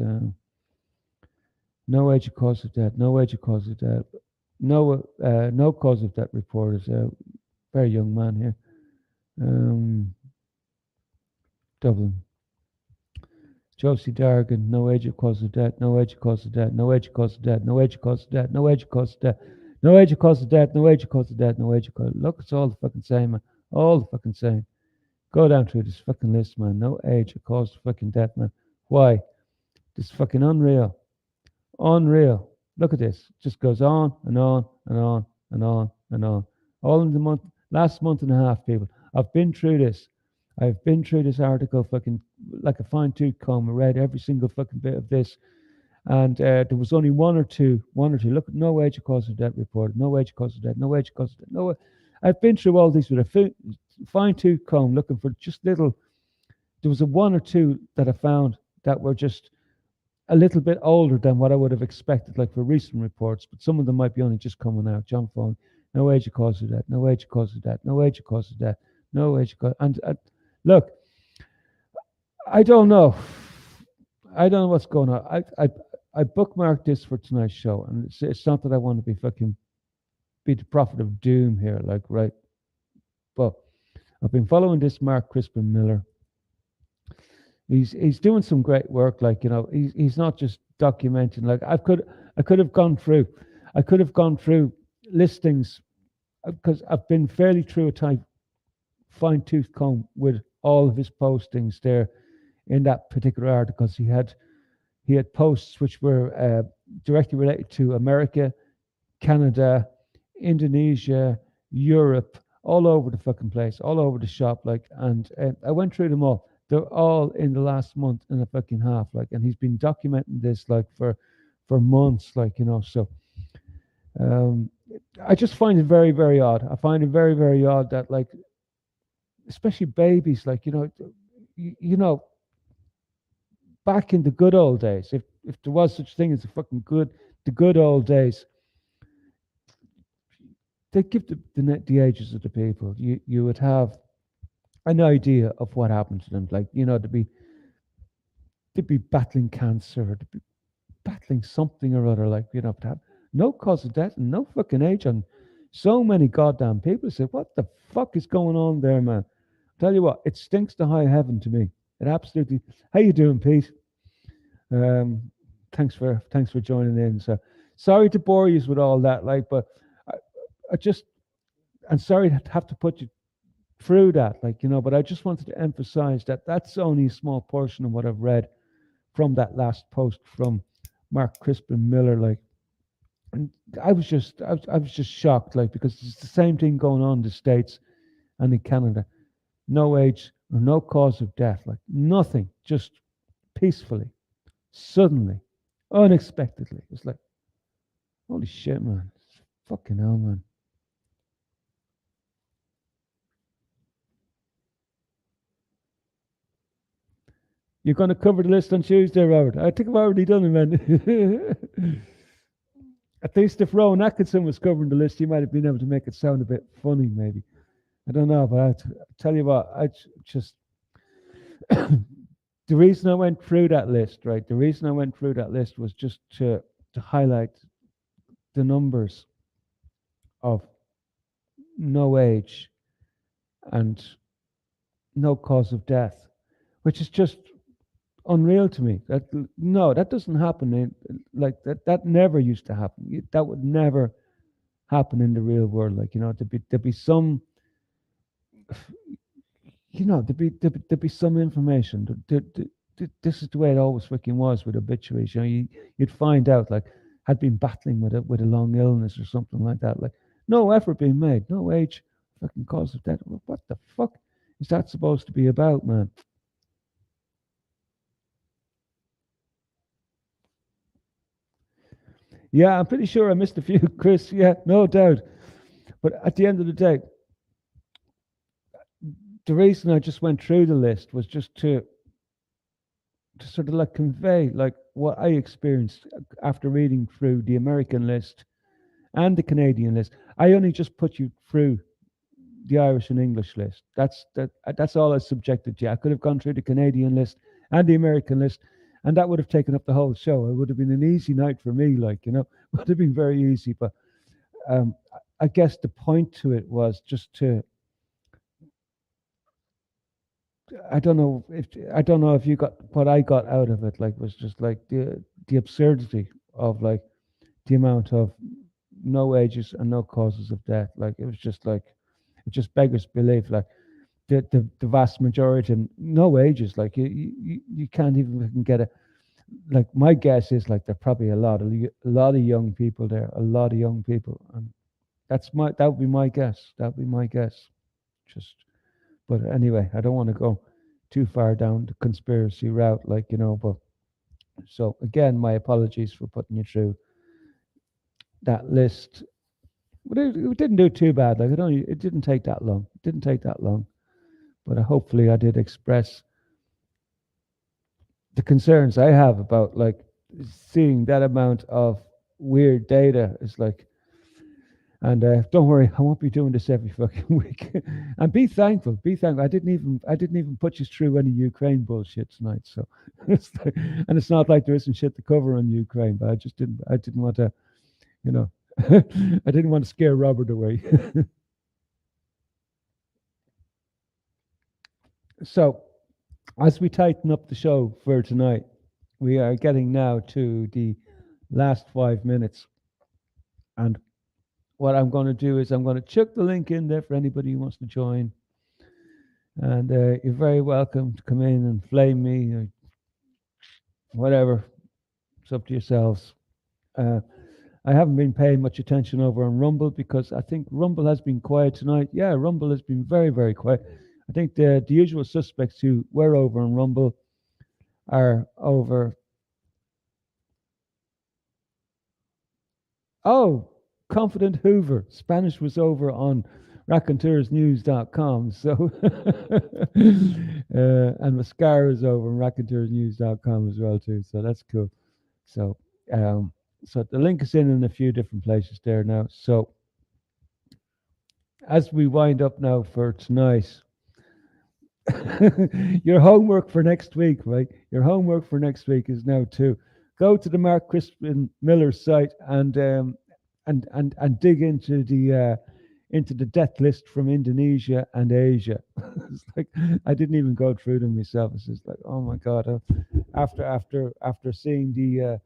No age cause of death. No age cause of death. No cause of death reported. Very young man here. Dublin. Josie Dargan, no age cause of death. No age cause of death. No age cause of death. No age cause of death. No age cause of death. No age cause of death. No age cause of death. No age cause. Look, it's all the fucking same, man. All the fucking same. Go down through this fucking list, man. No age cause of fucking death, man. Why? This fucking unreal. Unreal. Look at this. It just goes on and on and on and on and on. All in the last month and a half, people. I've been through this. I've been through this article fucking like a fine tooth comb. I read every single fucking bit of this. And there was only one or two. Look, no age cause of death reported. No age cause of death. No age cause of death. No. I've been through all these with a fine tooth comb looking for just little. There was a one or two that I found that were just a little bit older than what I would have expected, like for recent reports, but some of them might be only just coming out. John Fong, no age cause of death, no age cause of death, no age cause of death, no age cause. And look, I don't know. I don't know what's going on. I bookmarked this for tonight's show, and it's not that I want to be the prophet of doom here, like, right? But I've been following this Mark Crispin Miller. He's doing some great work, like, you know, he's not just documenting. Like I could have gone through listings, because I've been fairly through a tight fine tooth comb with all of his postings there in that particular article. He had posts which were directly related to America, Canada, Indonesia, Europe, all over the fucking place, all over the shop, like, and I went through them all. They're all in the last month and a fucking half, like, and he's been documenting this like for months, like, you know. So I just find it very, very odd. I find it very, very odd that, like, especially babies, like, you know, you know, back in the good old days, if there was such thing as the good old days, they give the ages of the people. You would have an idea of what happened to them, like, you know, they'd be battling cancer, or they'd be battling something or other, like, you know, to have no cause of death and no fucking age on so many goddamn people. Say, what the fuck is going on there, man? Tell you what, it stinks to high heaven to me. It absolutely. How you doing, Pete? Thanks for joining in. So sorry to bore you with all that, like, but I'm sorry to have to put you through that, like, you know, but I just wanted to emphasize that that's only a small portion of what I've read from that last post from Mark Crispin Miller, like, and I was just shocked, like, because it's the same thing going on in the States and in Canada. No age or no cause of death, like nothing, just peacefully, suddenly, unexpectedly. It's like, holy shit, man. Fucking hell, man. You're going to cover the list on Tuesday, Robert. I think I've already done it, man. At least if Rowan Atkinson was covering the list, he might have been able to make it sound a bit funny, maybe. I don't know, but I tell you what, I just the reason I went through that list, right? The reason I went through that list was just to highlight the numbers of no age and no cause of death, which is just unreal to me. That doesn't happen. Like that never used to happen. That would never happen in the real world. Like, there'd be some, there'd be some information. This is the way it always freaking was with obituaries. You'd find out, like, had been battling with a long illness or something like that. Like, no effort being made, no age, fucking cause of death. What the fuck is that supposed to be about, man? Yeah, I'm pretty sure I missed a few, Chris. Yeah, no doubt. But at the end of the day, the reason I just went through the list was just to sort of like convey like what I experienced after reading through the American list and the Canadian list. I only just put you through the Irish and English list. That's all I subjected you. I could have gone through the Canadian list and the American list, and that would have taken up the whole show. It would have been an easy night for me, would have been very easy. But I guess the point to it was just to, I don't know if you got what I got out of it. Like, was just like the absurdity of like the amount of no ages and no causes of death. Like, it was just like, it just beggars belief. Like the vast majority, and no ages. Like you can't even get a. Like, my guess is like there are probably a lot of young people there, a lot of young people, and that would be my guess. That would be my guess. But anyway, I don't want to go too far down the conspiracy route, But so again, my apologies for putting you through that list. But it didn't do too bad. Like, it didn't take that long. It didn't take that long. But hopefully, I did express the concerns I have about like seeing that amount of weird data. Is like, and don't worry, I won't be doing this every fucking week. And be thankful. I didn't even put you through any Ukraine bullshit tonight. So, and it's not like there isn't shit to cover on Ukraine, but I didn't want to, I didn't want to scare Robert away. So, as we tighten up the show for tonight, we are getting now to the last 5 minutes. And what I'm going to do is I'm going to chuck the link in there for anybody who wants to join. And you're very welcome to come in and flame me or whatever. It's up to yourselves. I haven't been paying much attention over on Rumble because I think Rumble has been quiet tonight. Yeah, Rumble has been very, very quiet. I think the usual suspects who were over on Rumble are over. Oh, Confident Hoover. Spanish was over on raconteursnews.com. So, and Mascara is over on raconteursnews.com as well too. So that's cool. So, so the link is in a few different places there now. So, as we wind up now for tonight, your homework for next week, right? Your homework for next week is now to go to the Mark Crispin Miller site and dig into the death list from Indonesia and Asia. It's like, I didn't even go through them myself. It's just like, oh my God! After seeing the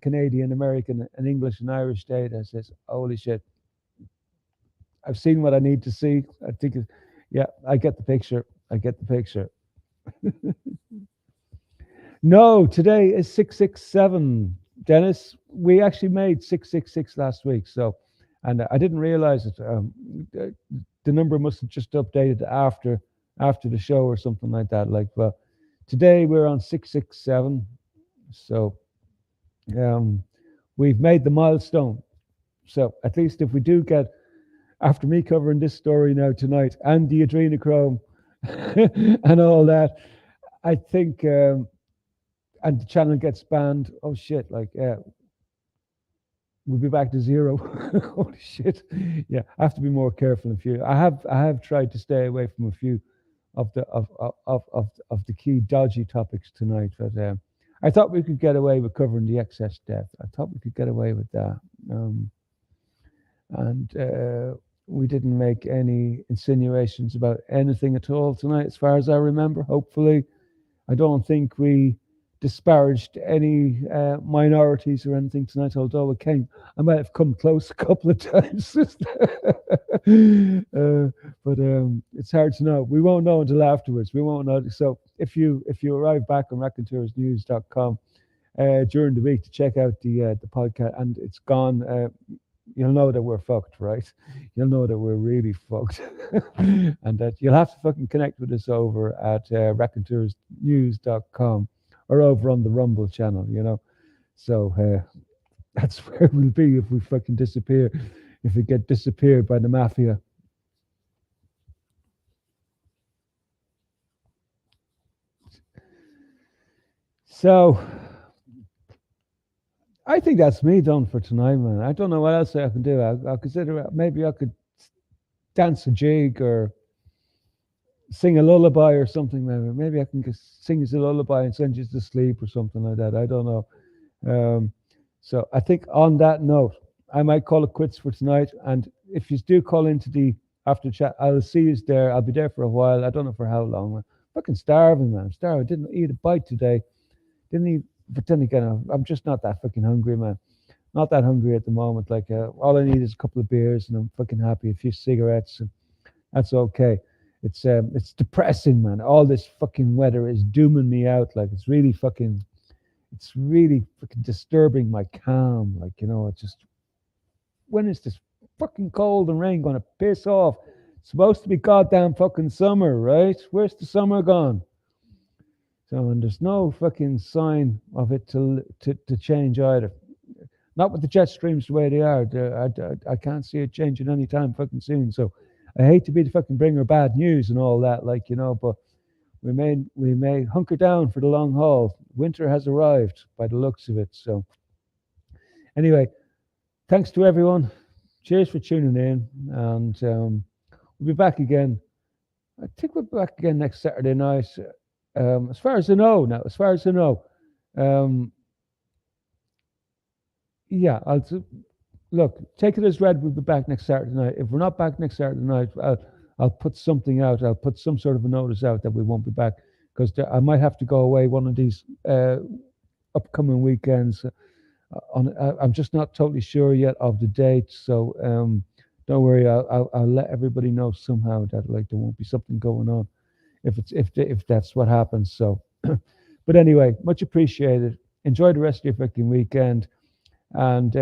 Canadian, American, and English and Irish data, I says, holy shit! I've seen what I need to see. I think, yeah, I get the picture. No, today is 667. Dennis, we actually made 666 last week. So, and I didn't realize it. The number must have just updated after the show or something like that. Like, well, today we're on 667. So, we've made the milestone. So at least if we do get, after me covering this story now tonight and the adrenochrome and all that, I think and the channel gets banned. Oh shit! Like, we'll be back to zero. Holy shit! Yeah, I have to be more careful in few. I have tried to stay away from a few of the key dodgy topics tonight, but I thought we could get away with covering the excess death. I thought we could get away with that, and we didn't make any insinuations about anything at all tonight, as far as I remember. Hopefully, I don't think we disparaged any minorities or anything tonight, although I might have come close a couple of times. But it's hard to know. We won't know until afterwards. We won't know. So if you arrive back on raconteursnews.com during the week to check out the podcast, and it's gone, you'll know that we're fucked, right? You'll know that we're really fucked, and that you'll have to fucking connect with us over at raconteursnews.com or over on the Rumble channel, you know. So that's where we'll be if we fucking disappear, if we get disappeared by the mafia. So I think that's me done for tonight, man. I don't know what else I can do. I'll consider maybe I could dance a jig or sing a lullaby or something. Maybe I can just sing you a lullaby and send you to sleep or something like that. I don't know. So I think on that note, I might call it quits for tonight. And if you do call into the after chat, I'll see you there. I'll be there for a while. I don't know for how long. I'm fucking starving, man. I'm starving. I didn't eat a bite today. Didn't eat. But then again, I'm just not that fucking hungry, man. Not that hungry at the moment. Like, all I need is a couple of beers and I'm fucking happy. A few cigarettes and that's okay. It's depressing, man. All this fucking weather is dooming me out. Like, it's really fucking disturbing my calm. Like, you know, it's just, when is this fucking cold and rain gonna piss off? It's supposed to be goddamn fucking summer, right? Where's the summer gone? So, and there's no fucking sign of it to change either. Not with the jet streams the way they are. I can't see it changing anytime fucking soon. So I hate to be the fucking bringer of bad news and all that, like, you know, but we may hunker down for the long haul. Winter has arrived by the looks of it. So anyway, thanks to everyone. Cheers for tuning in, and we'll be back again. I think we'll be back again next Saturday night. As far as I know, yeah, look, take it as read. We'll be back next Saturday night. If we're not back next Saturday night, I'll put something out. I'll put some sort of a notice out that we won't be back, because I might have to go away one of these upcoming weekends. I'm just not totally sure yet of the date, so don't worry. I'll let everybody know somehow that, like, there won't be something going on if that's what happens. So, but anyway, much appreciated. Enjoy the rest of your fucking weekend, and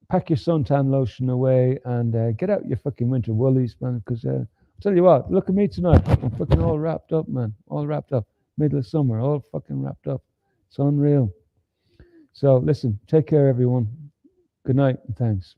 pack your suntan lotion away, and get out your fucking winter woolies, man. Because I'll tell you what, look at me tonight. I'm fucking all wrapped up, man. All wrapped up. Middle of summer, all fucking wrapped up. It's unreal. So listen, take care, everyone. Good night, and thanks.